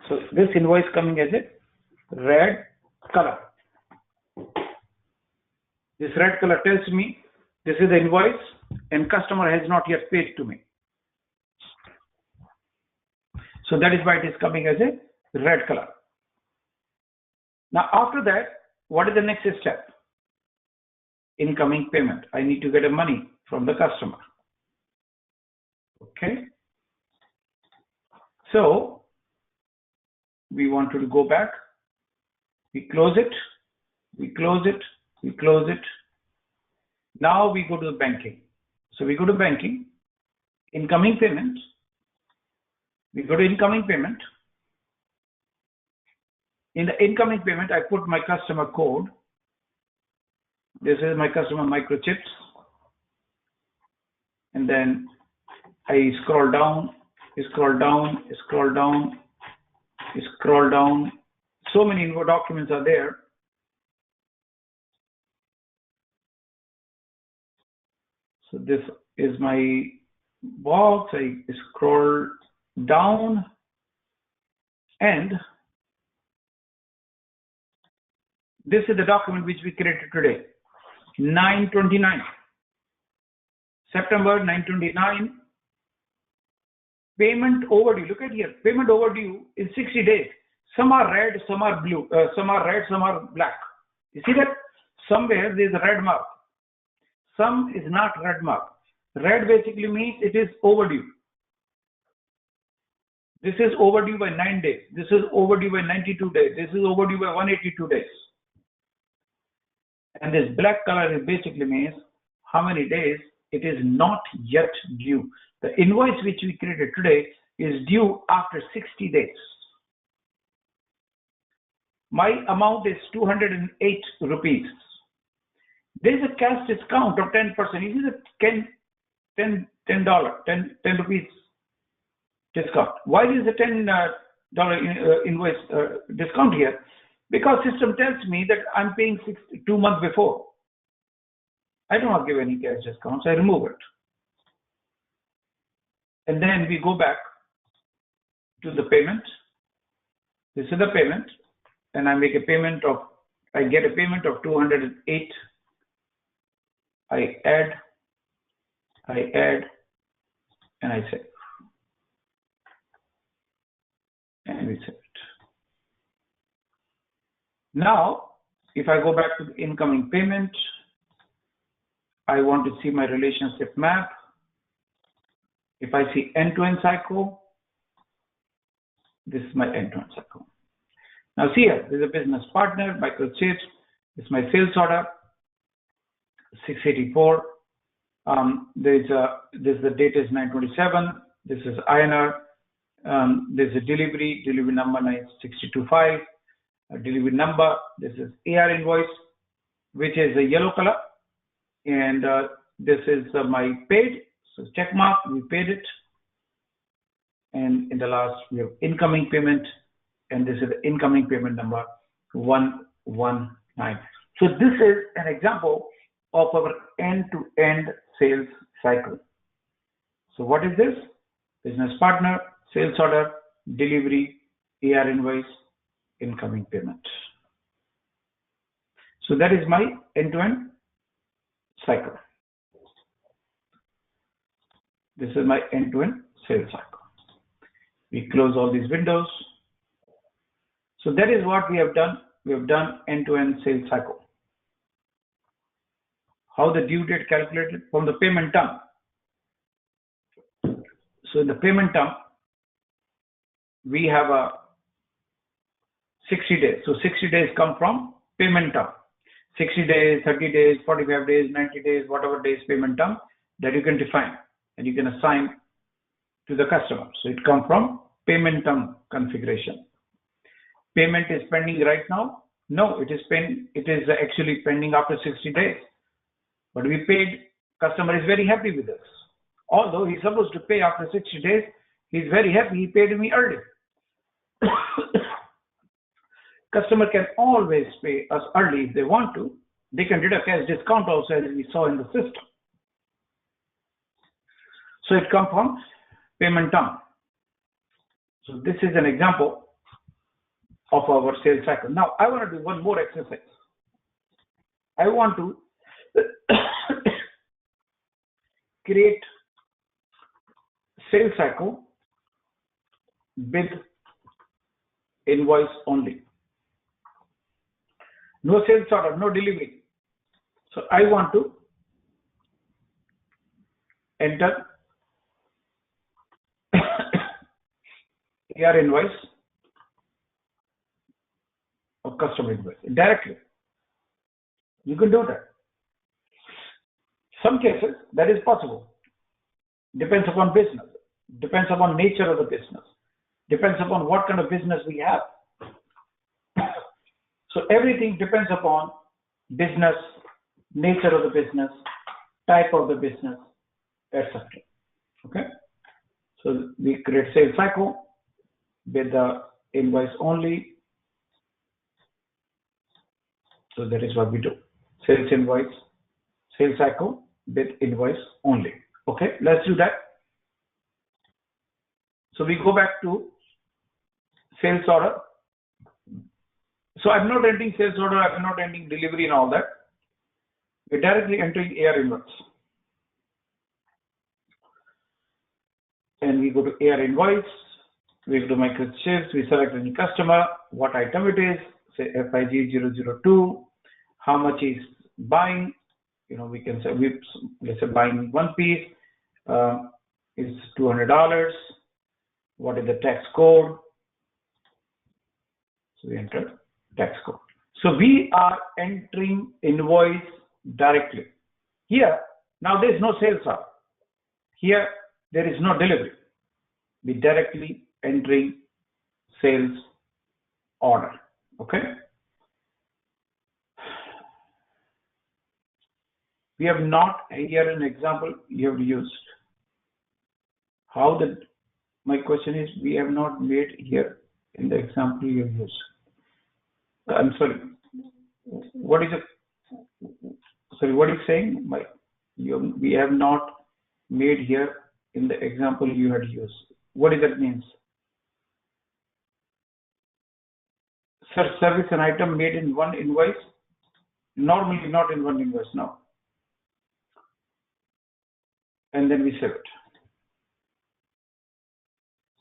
So this invoice coming as a red color. This red color tells me this is the invoice and customer has not yet paid to me. So that is why it is coming as a red color. Now after that, what is the next step? Incoming payment. I need to get a money from the customer. Okay. So we want to go back. We close it. We close it. We close it. Now we go to the banking. So we go to banking, incoming payment. We go to incoming payment. In the incoming payment, I put my customer code. This is my customer microchips. And then I scroll down, scroll down, scroll down, scroll down. So many info documents are there. So this is my box. I scroll down and this is the document which we created today. 9/29. September 9/29. Payment overdue. Look at here. Payment overdue is 60 days. Some are red, some are blue. Some are red, some are black. You see that? Somewhere there is a red mark. Some is not red mark. Red basically means it is overdue. This is overdue by 9 days. This is overdue by 92 days. This is overdue by 182 days. And this black color is basically means how many days it is not yet due. The invoice which we created today is due after 60 days. My amount is 208 rupees. There is a cash discount of 10%. This is a $10 rupees discount. Why is the $10 invoice discount here? Because system tells me that I'm paying 2 months before. I do not give any cash discounts. I remove it. And then we go back to the payment. This is the payment. And I make a payment of, I get a payment of 208. I add, and I save. And we save it. Now, if I go back to the incoming payment, I want to see my relationship map. If I see end-to-end cycle, this is my end-to-end cycle. Now see here, this is a business partner, microchips. This is my sales order, 684. This the date is 9/27. This is INR. This is delivery number 9625. Delivery number. This is AR invoice, which is a yellow color, and this is my paid. So check mark. We paid it, and in the last we have incoming payment, and this is the incoming payment number 119. So this is an example of our end-to-end sales cycle. So what is this? Business partner, sales order, delivery, AR invoice, incoming payment. So that is my end-to-end cycle. This is my end-to-end sales cycle. We close all these windows. So that is what we have done. We have done end-to-end sales cycle. How the due date calculated from the payment term. So in the payment term, we have a 60 days. So 60 days come from payment term. 60 days, 30 days, 45 days, 90 days, whatever days payment term that you can define and you can assign to the customer. So it comes from payment term configuration. Payment is pending right now? No, it is actually pending after 60 days. But we paid, customer is very happy with us. Although he's supposed to pay after 60 days, he's very happy, he paid me early. Customer can always pay us early if they want to. They can deduct as discount also, as we saw in the system. So it comes from payment term. So this is an example of our sales cycle. Now I want to do one more exercise. I want to create sales cycle with invoice only. No sales order, no delivery. So I want to enter AR invoice or customer invoice directly. You can do that. Some cases that is possible. Depends upon business. Depends upon nature of the business. Depends upon what kind of business we have. So everything depends upon business, nature of the business, type of the business, etc. Okay. So we create sales cycle with the invoice only. So that is what we do. Sales invoice, sales cycle with invoice only. Okay, let's do that. So we go back to sales order. So I'm not entering sales order, I'm not entering delivery and all that. We're directly entering AR invoice. And we go to AR invoice, we go to microchips, we select any customer, what item it is, say FIG002, how much is buying, we can say, let's say buying one piece is $200. What is the tax code? So we enter tax code. So we are entering invoice directly. Here, now there is no sales order. Here, there is no delivery. We directly entering sales order. Okay. We have not, here an example you have used. My question is, we have not made here in the example you have used. I'm sorry. What is it? Sorry, what are you saying? We have not made here in the example you had used. What does that mean? Sir, service and item made in one invoice? Normally not in one invoice, no. And then we save it.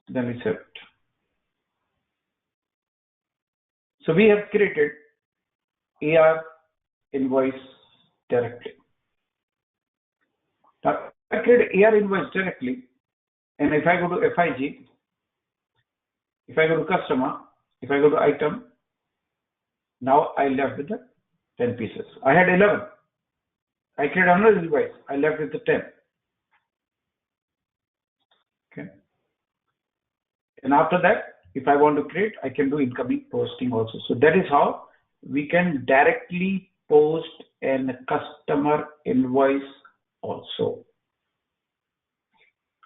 Then we save it. So we have created AR invoice directly. Now I create AR invoice directly, and if I go to FIG, if I go to customer, if I go to item, now I left with the 10 pieces. I had 11. I created another invoice. I left with the 10. Okay. And after that, if I want to create, I can do incoming posting also. So that is how we can directly post a customer invoice also.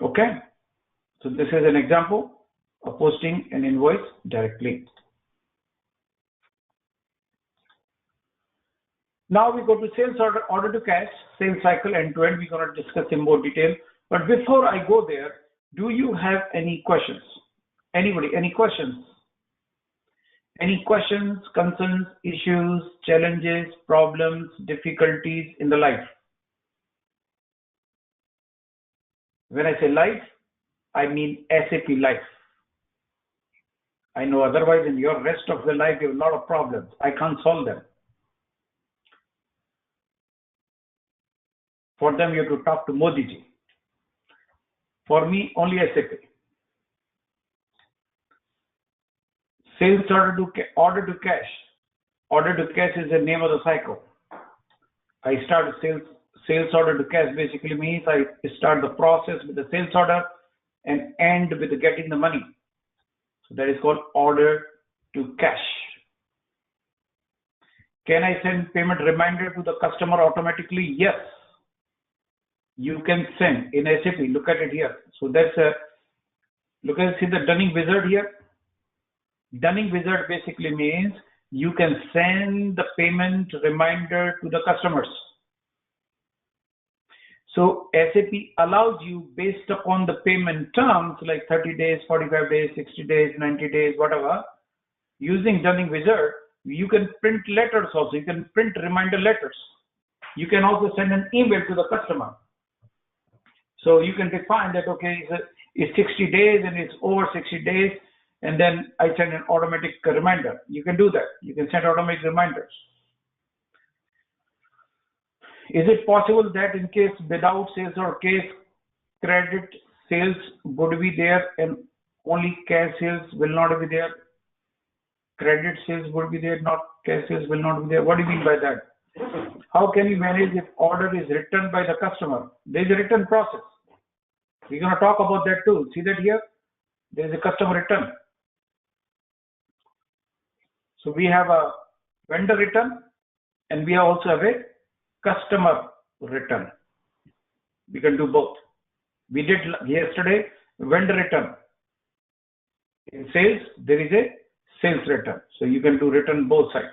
Okay. So this is an example of posting an invoice directly. Now we go to sales order to cash, sales cycle end to end. We're going to discuss in more detail. But before I go there, do you have any questions? Anybody, any questions? Any questions, concerns, issues, challenges, problems, difficulties in the life? When I say life, I mean SAP life. I know otherwise in your rest of the life you have a lot of problems. I can't solve them. For them you have to talk to Modi ji. For me, only SAP. Sales order to cash. Order to cash is the name of the cycle. I start sales order to cash basically means I start the process with the sales order and end with getting the money. So that is called order to cash. Can I send payment reminder to the customer automatically? Yes. You can send in SAP. Look at it here. So that's see the Dunning wizard here. Dunning wizard basically means you can send the payment reminder to the customers. So SAP allows you based upon the payment terms like 30 days, 45 days, 60 days, 90 days, whatever. Using Dunning wizard, you can print letters also. You can print reminder letters. You can also send an email to the customer. So you can define that, okay, it's 60 days and it's over 60 days, and then I send an automatic reminder. You can do that. You can send automatic reminders. Is it possible that in case without sales or case credit sales would be there and only cash sales will not be there? Credit sales would be there, not cash sales will not be there. What do you mean by that? How can you manage if order is returned by the customer? There is a return process. We're going to talk about that too. See that here? There is a customer return. So we have a vendor return and we also have a customer return. We can do both. We did yesterday vendor return. In sales, there is a sales return. So you can do return both sides.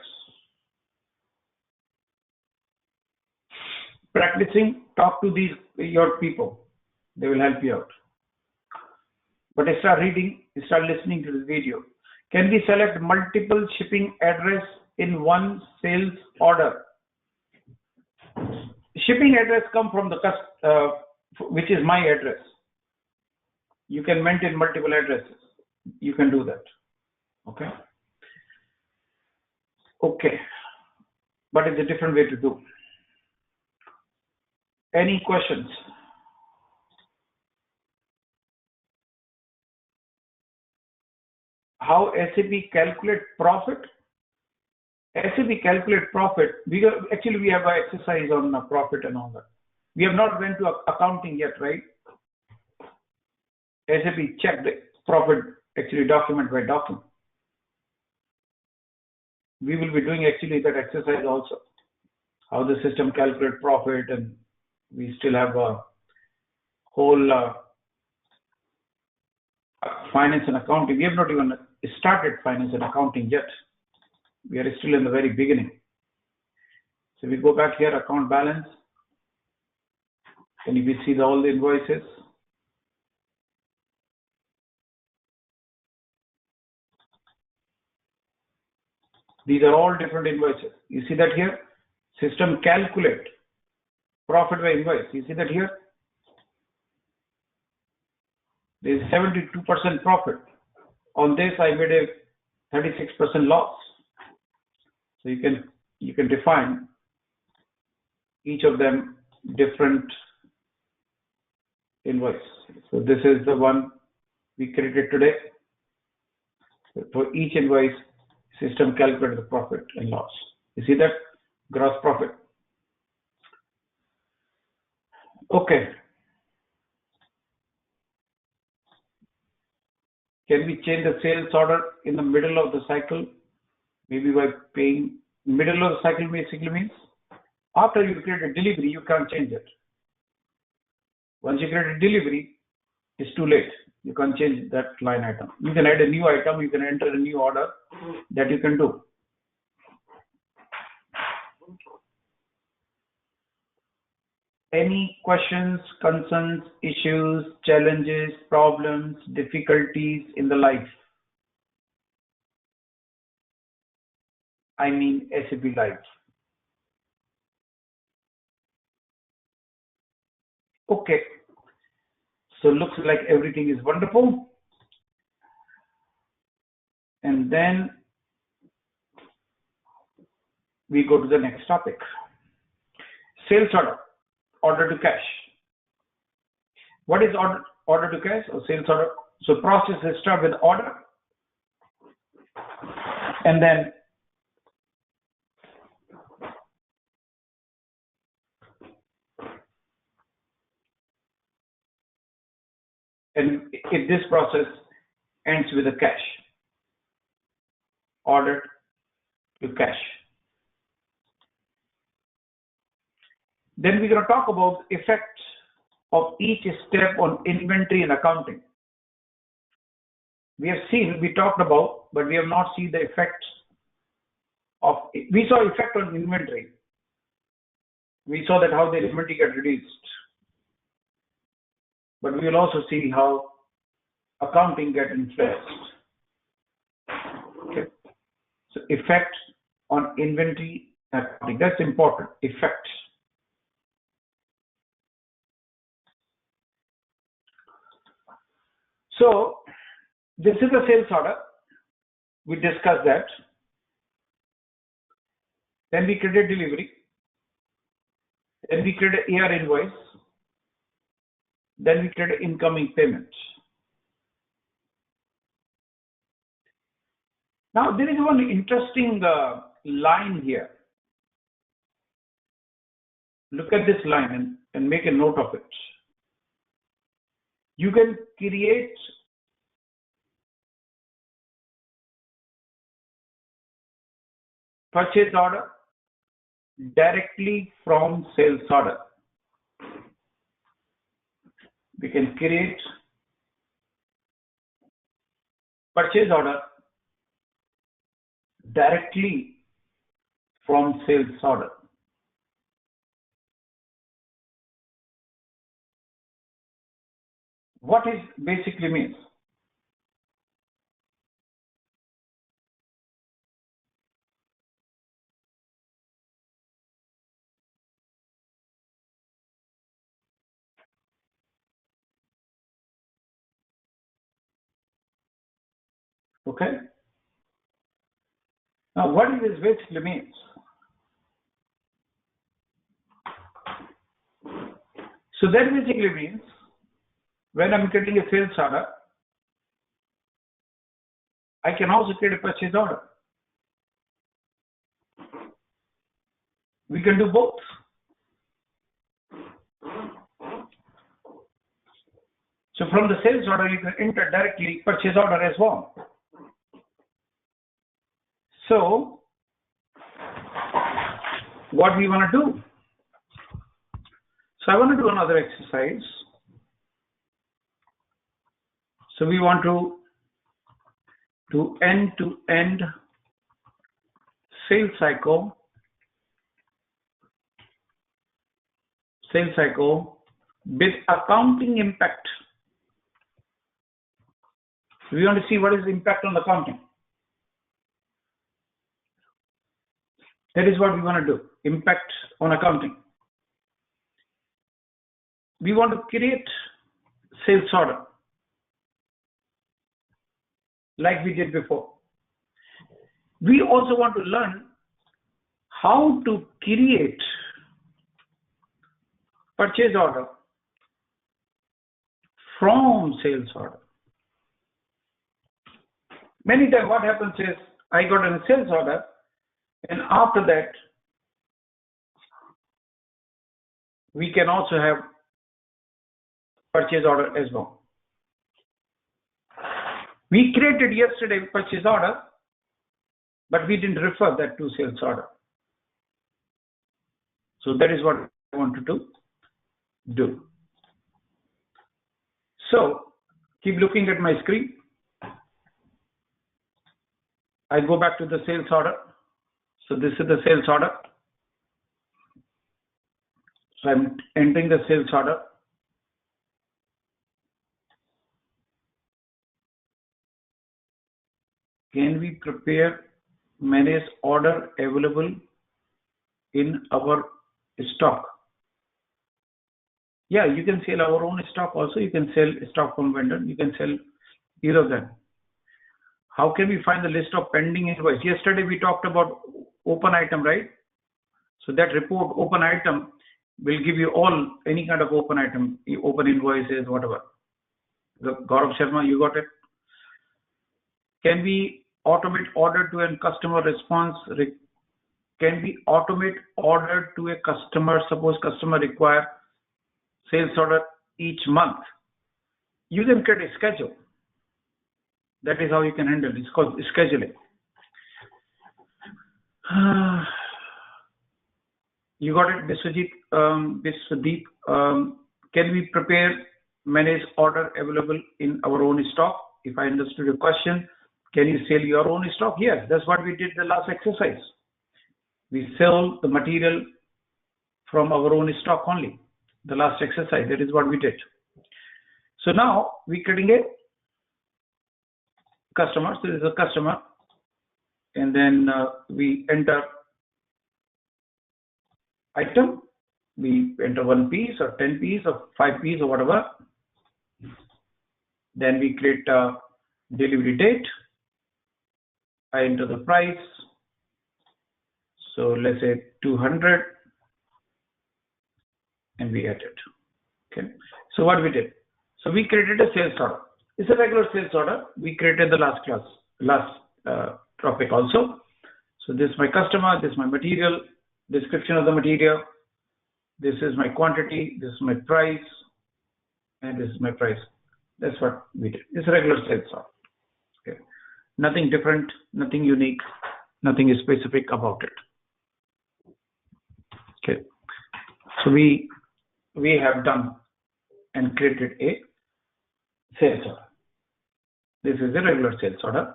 Practicing, talk to your people. They will help you out. But start reading, start listening to this video. Can we select multiple shipping address in one sales order? Shipping address come from the which is my address. You can maintain multiple addresses. You can do that. Okay. Okay. But it's a different way to do. Any questions? How SAP calculate profit? SAP calculate profit. We have an exercise on profit and all that. We have not went to accounting yet, right? SAP checked the profit actually document by document. We will be doing actually that exercise also. How the system calculate profit, and we still have a whole finance and accounting. We have not even started finance and accounting yet. We are still in the very beginning. So we go back here, account balance, and if you see all the invoices, these are all different invoices. You see that here? System calculate profit by invoice. You see that here? There is 72% profit. On this, I made a 36% loss. So you can define each of them different invoice. So this is the one we created today. So for each invoice, system calculates the profit and loss. You see that? Gross profit. Okay. Can we change the sales order in the middle of the cycle? Maybe by paying middle of the cycle basically means after you create a delivery, you can't change it. Once you create a delivery, it's too late. You can't change that line item. You can add a new item, you can enter a new order that you can do. Any questions, concerns, issues, challenges, problems, difficulties in the life? I mean SAP life. Okay. So looks like everything is wonderful. And then we go to the next topic. Sales order to cash. What is order to cash or sales order? So process is start with order, and then if this process ends with a cash, order to cash. Then we're going to talk about effects of each step on inventory and accounting. We talked about, but we have not seen the effects of, we saw effect on inventory. We saw that how the inventory get reduced. But we will also see how accounting get influenced. Okay. So effect on inventory and accounting, that's important, effects. So this is a sales order. We discussed that. Then we create delivery. Then we create an AR invoice. Then we create incoming payments. Now there is one interesting line here. Look at this line and make a note of it. You can create purchase order directly from sales order. We can create purchase order directly from sales order. What it basically means? Okay. Now, what this basically means? So that basically means when I'm getting a sales order, I can also create a purchase order. We can do both. So from the sales order, you can enter directly purchase order as well. So what we want to do? So I want to do another exercise. So we want to do end-to-end sales cycle with accounting impact. We want to see what is the impact on accounting. That is what we want to do, impact on accounting. We want to create sales order like we did before. We also want to learn how to create purchase order from sales order. Many times what happens is I got a sales order, and after that we can also have purchase order as well. We created yesterday purchase order, but we didn't refer that to sales order. So that is what I wanted to do. So keep looking at my screen. I go back to the sales order. So this is the sales order. So I'm entering the sales order. Can we prepare manage order available in our stock? Yeah, you can sell our own stock also. You can sell stock from vendor. You can sell either of them. How can we find the list of pending invoice? Yesterday we talked about open item, right? So that report open item will give you any kind of open item, open invoices, whatever. Gaurav Sharma, you got it? Can we automate order to a customer response? Can we automate order to a customer? Suppose customer require sales order each month. You can create a schedule. That is how you can handle it. It's called scheduling. You got it, Biswadeep. Can we prepare, manage order available in our own stock? If I understood your question, can you sell your own stock? Yes, that's what we did the last exercise. We sell the material from our own stock only. The last exercise, that is what we did. So now we're creating a customer. So this is a customer, and then we enter item. We enter 1 piece or 10 piece or 5 piece or whatever. Then we create a delivery date. I enter the price. So let's say 200, and we add it. Okay. So what we did? So we created a sales order. It's a regular sales order. We created the last topic also. So this is my customer. This is my material. Description of the material. This is my quantity. This is my price, and this is my price. That's what we did. It's a regular sales order. Okay. Nothing different. Nothing unique. Nothing specific about it. Okay. So we have done and created a sales order. This is a regular sales order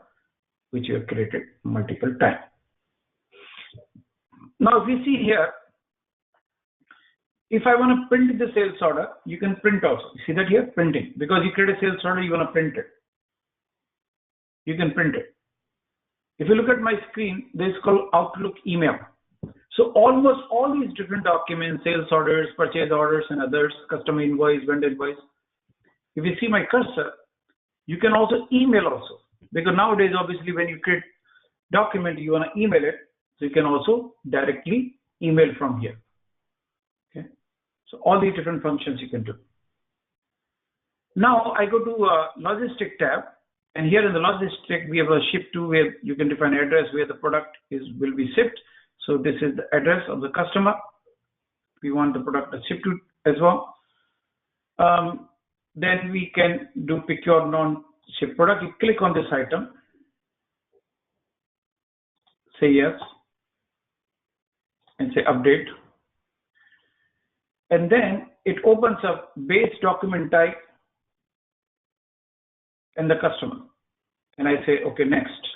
which you have created multiple times. Now if you see here, if I want to print the sales order, you can print also. You see that here, printing. Because you create a sales order, you want to print it. You can print it. If you look at my screen, this is called Outlook email. So almost all these different documents, sales orders, purchase orders and others, customer invoice, vendor invoice. If you see my cursor, you can also email also. Because nowadays, obviously, when you create document, you want to email it. So you can also directly email from here. Okay. So all these different functions you can do. Now I go to logistic tab, and here in the logistic we have a ship to, where you can define address where the product will be shipped. So this is the address of the customer. We want the product shipped to as well. Then we can do procure non-ship product. You click on this item, say yes, and say update. And then it opens up base document type and the customer. And I say, okay, next.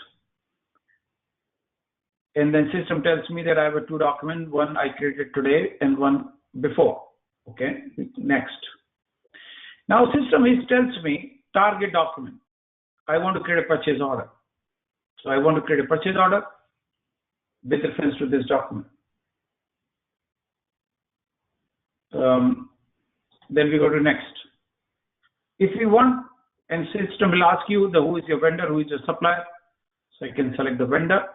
And then system tells me that I have 2 documents, one I created today and one before. Okay, next. Now system tells me target document. I want to create a purchase order. So I want to create a purchase order with reference to this document. Then we go to next. If you want, and system will ask you who is your vendor, who is your supplier. So I can select the vendor.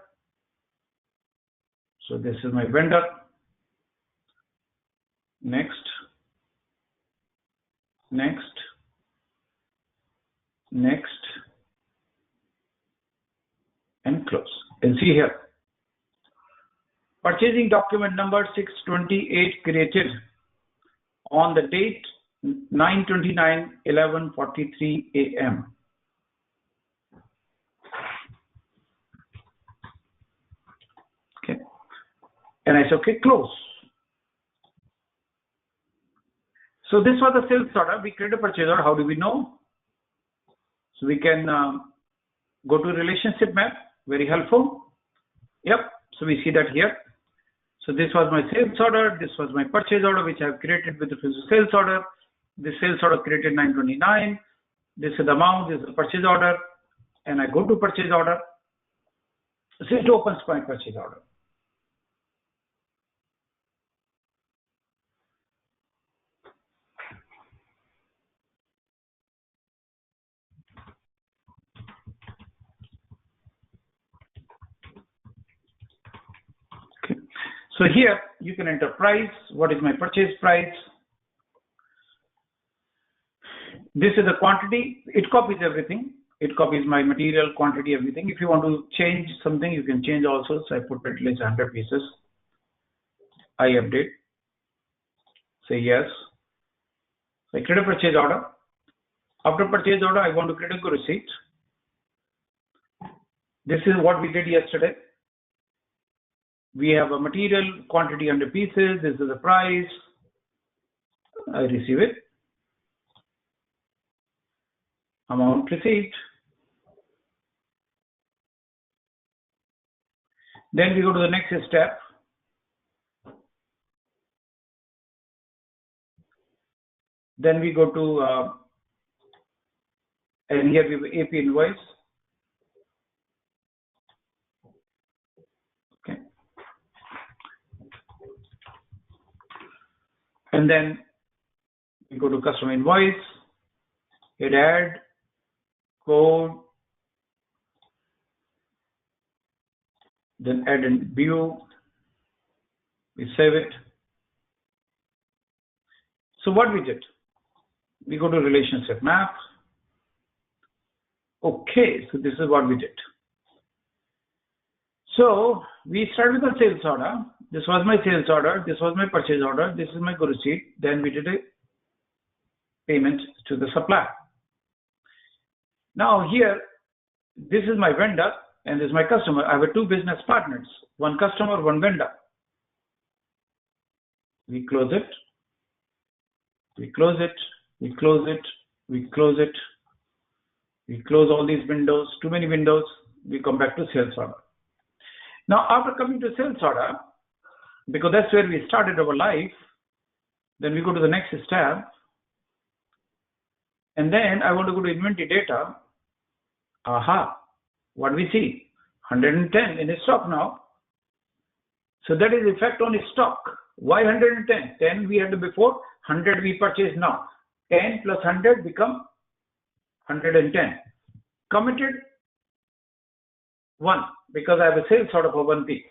So this is my vendor. Next. Next. Next. And close. And see here. Purchasing document number 628 created on the date 9/29/11:43 a.m. Okay. And I say, okay, close. So this was the sales order. We create a purchase order. How do we know? So we can go to relationship map. Very helpful. Yep. So we see that here. So this was my sales order. This was my purchase order, which I have created with the sales order. This sales order created 929. This is the amount. This is the purchase order. And I go to purchase order. So it opens my purchase order. Okay. So here you can enter price. What is my purchase price? This is the quantity. It copies everything. It copies my material, quantity, everything. If you want to change something, you can change also. So I put at least 100 pieces. I update. Say yes. So I create a purchase order. After purchase order, I want to create a receipt. This is what we did yesterday. We have a material, quantity, 100 pieces. This is the price. I receive it. Amount received. Then we go to the next step. Then we go to, and here we have AP invoice. Okay. And then we go to customer invoice, hit add, code, then add and view, we save it. So what we did, we go to relationship map. Okay, so this is what we did. So we start with the sales order. This was my sales order. This was my purchase order. This is my receipt. Then we did a payment to the supplier. Now here, this is my vendor and this is my customer. I have two business partners, one customer, one vendor. We close it. We close it. We close it. We close it. We close all these windows, too many windows. We come back to sales order. Now, after coming to sales order, because that's where we started our life, then we go to the next step. And then I want to go to inventory data. Aha, what we see? 110 in stock now. So that is effect on stock. Why 110? 10 we had before, 100 we purchased now. 10 plus 100 become 110. Committed 1 because I have a sales order for 1 piece.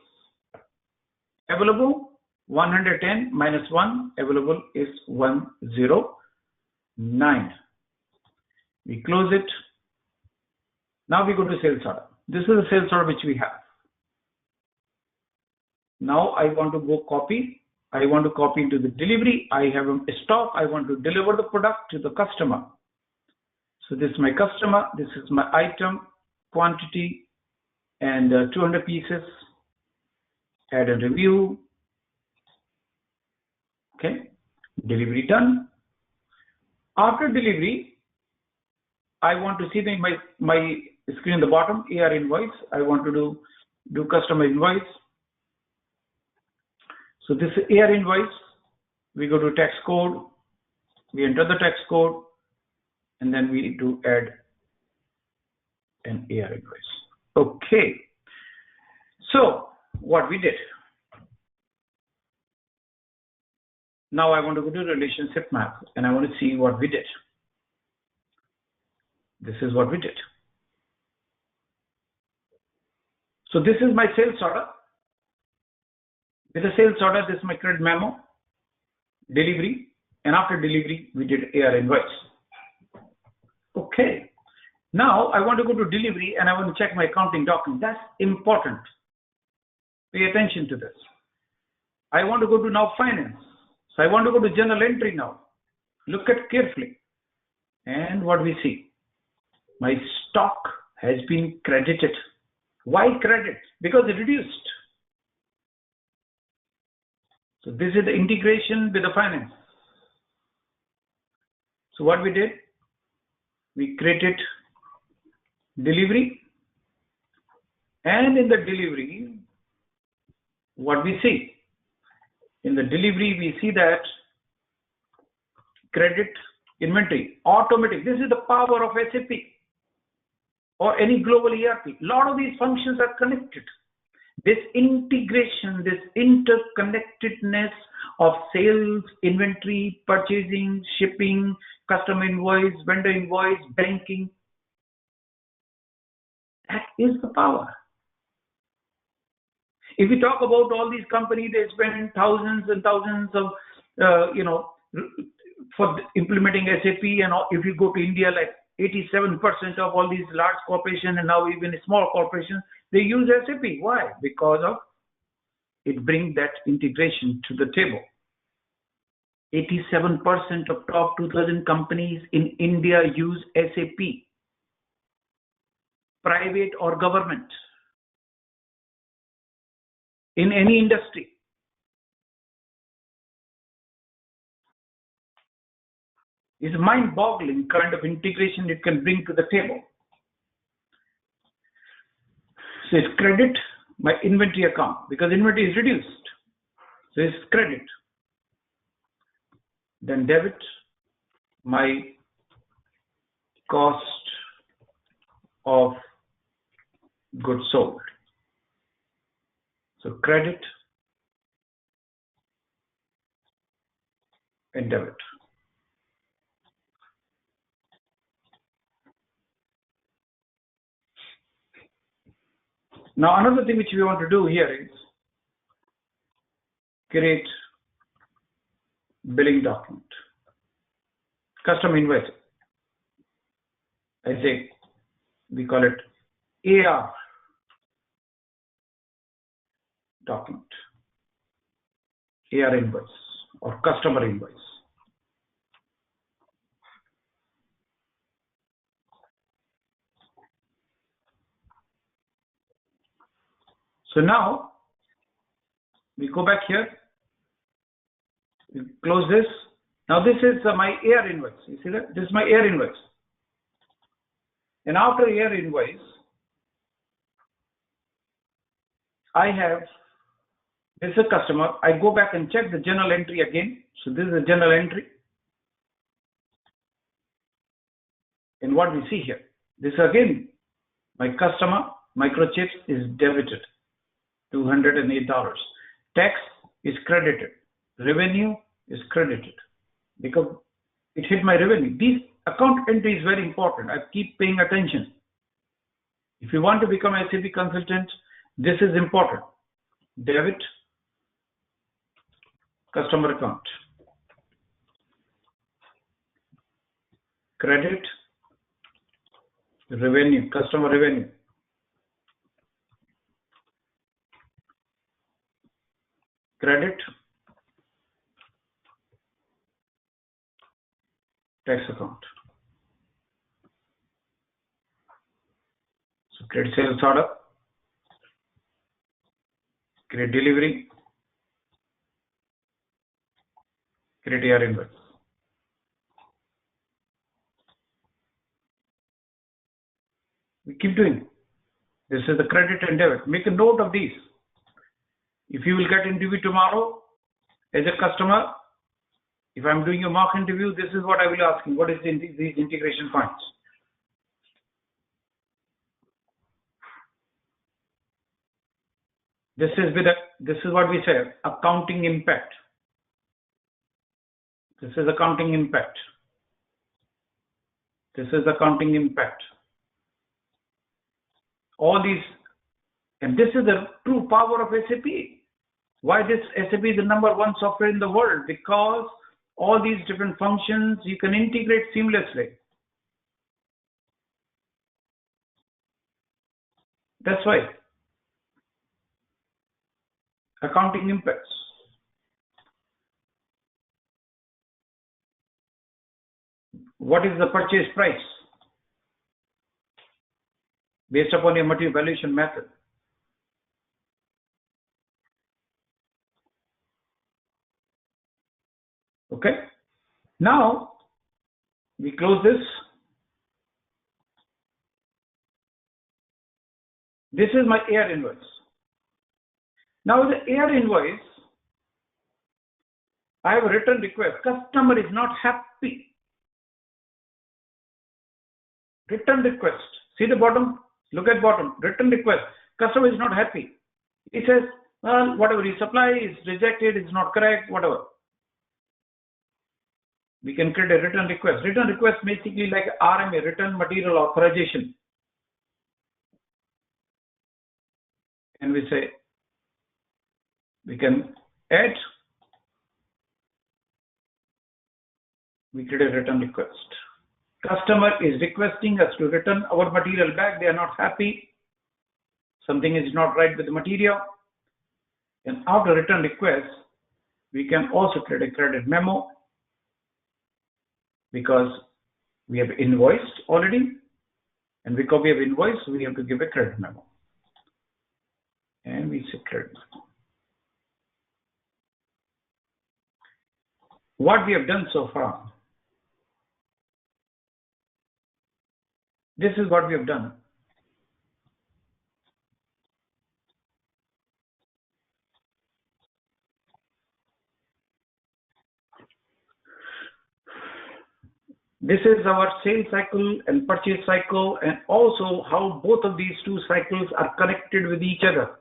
Available 110 minus 1, available is 109. We close it. Now we go to sales order. This is the sales order which we have. Now I want to go copy. I want to copy into the delivery. I have a stock. I want to deliver the product to the customer. So this is my customer. This is my item, quantity, and 200 pieces. Add a review. Okay. Delivery done. After delivery, I want to see my screen at the bottom, AR invoice. I want to do customer invoice. So this is AR invoice. We go to tax code. We enter the tax code. And then we do add an AR invoice. Okay. So what we did. Now I want to go to relationship map and I want to see what we did. This is what we did. So this is my sales order. With the sales order, this is my credit memo, delivery, and after delivery, we did AR invoice. Okay. Now I want to go to delivery and I want to check my accounting document. That's important. Pay attention to this. I want to go to now finance. So I want to go to journal entry now. Look at carefully. And what we see? My stock has been credited. Why credit? Because it reduced. So this is the integration with the finance. So what we did? We created delivery. And in the delivery, what we see? In the delivery, we see that credit, inventory, automatic. This is the power of SAP or any global ERP. A lot of these functions are connected. This integration, this interconnectedness of sales, inventory, purchasing, shipping, customer invoice, vendor invoice, banking, that is the power. If we talk about all these companies, they spend thousands and thousands of, for implementing SAP. And if you go to India, like 87% of all these large corporations and now even small corporations, they use SAP. Why? Because of it brings that integration to the table. 87% of top 2,000 companies in India use SAP, private or government, in any industry. It's mind-boggling kind of integration it can bring to the table. So it's credit my inventory account because inventory is reduced. So it's credit. Then debit my cost of goods sold. So credit and debit. Now another thing which we want to do here is create billing document, custom invoice. I say we call it AR document, AR invoice or customer invoice. So now we go back here, we close this. Now this is my AR invoice. You see that? This is my AR invoice. And after AR invoice, I have, this is a customer. I go back and check the journal entry again. So this is a journal entry. And what we see here, this again, my customer microchips is debited, $208. Tax is credited. Revenue is credited because it hit my revenue. This account entry is very important. I keep paying attention. If you want to become a SAP consultant, this is important. Debit, customer account. Credit, revenue, customer revenue. Credit, tax account. So create sales order, create delivery, create AR invoice. We keep doing. This is the credit and debit. Make a note of these. If you will get interview tomorrow as a customer, if I'm doing a mock interview, this is what I will be asking. What is these integration points? This is what we say, accounting impact. This is accounting impact. This is accounting impact. All these, and this is the true power of SAP. Why this SAP is the #1 software in the world? Because all these different functions you can integrate seamlessly. That's why. Accounting impacts. What is the purchase price? Based upon your material valuation method. Okay. Now we close this. This is my AR invoice. Now the AR invoice, I have a return request. Customer is not happy. Return request. See the bottom? Look at bottom. Return request. Customer is not happy. He says, well, whatever you supply is rejected, it's not correct, whatever. We can create a return request. Return request basically like RMA, return material authorization. And we say, we can add, we create a return request. Customer is requesting us to return our material back. They are not happy. Something is not right with the material. And after return request, we can also create a credit memo because we have invoiced already. And because we have invoiced, we have to give a credit memo. And we say credit memo. What we have done so far, this is what we have done. This is our sales cycle and purchase cycle, and also how both of these two cycles are connected with each other.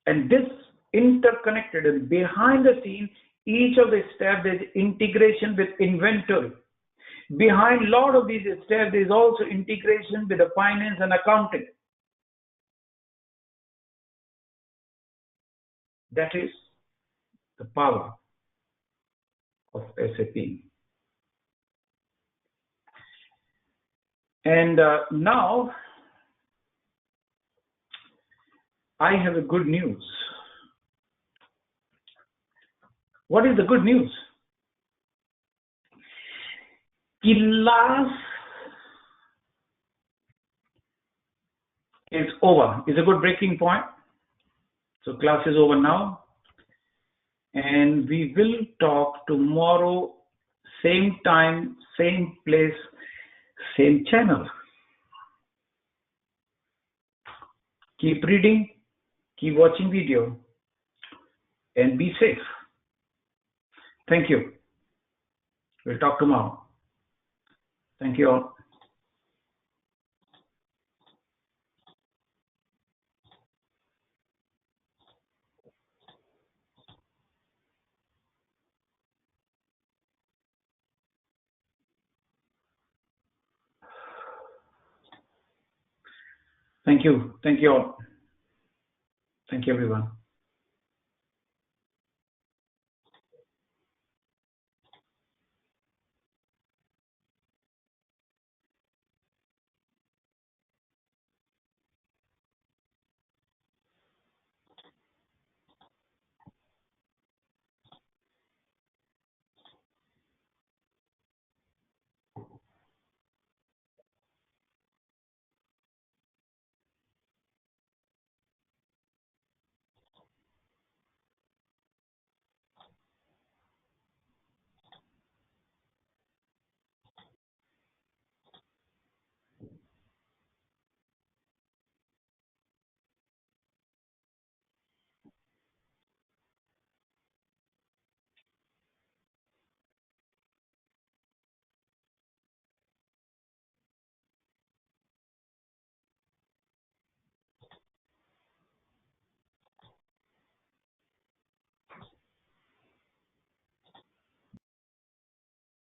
And this interconnected, and behind the scene, each of the steps is integration with inventory. Behind a lot of these steps is also integration with the finance and accounting. That is the power of SAP. And now I have a good news. What is the good news? Class is over. It's a good breaking point. So class is over now. And we will talk tomorrow, same time, same place, same channel. Keep reading, keep watching video, and be safe. Thank you. We'll talk tomorrow. Thank you all. Thank you. Thank you all. Thank you, everyone.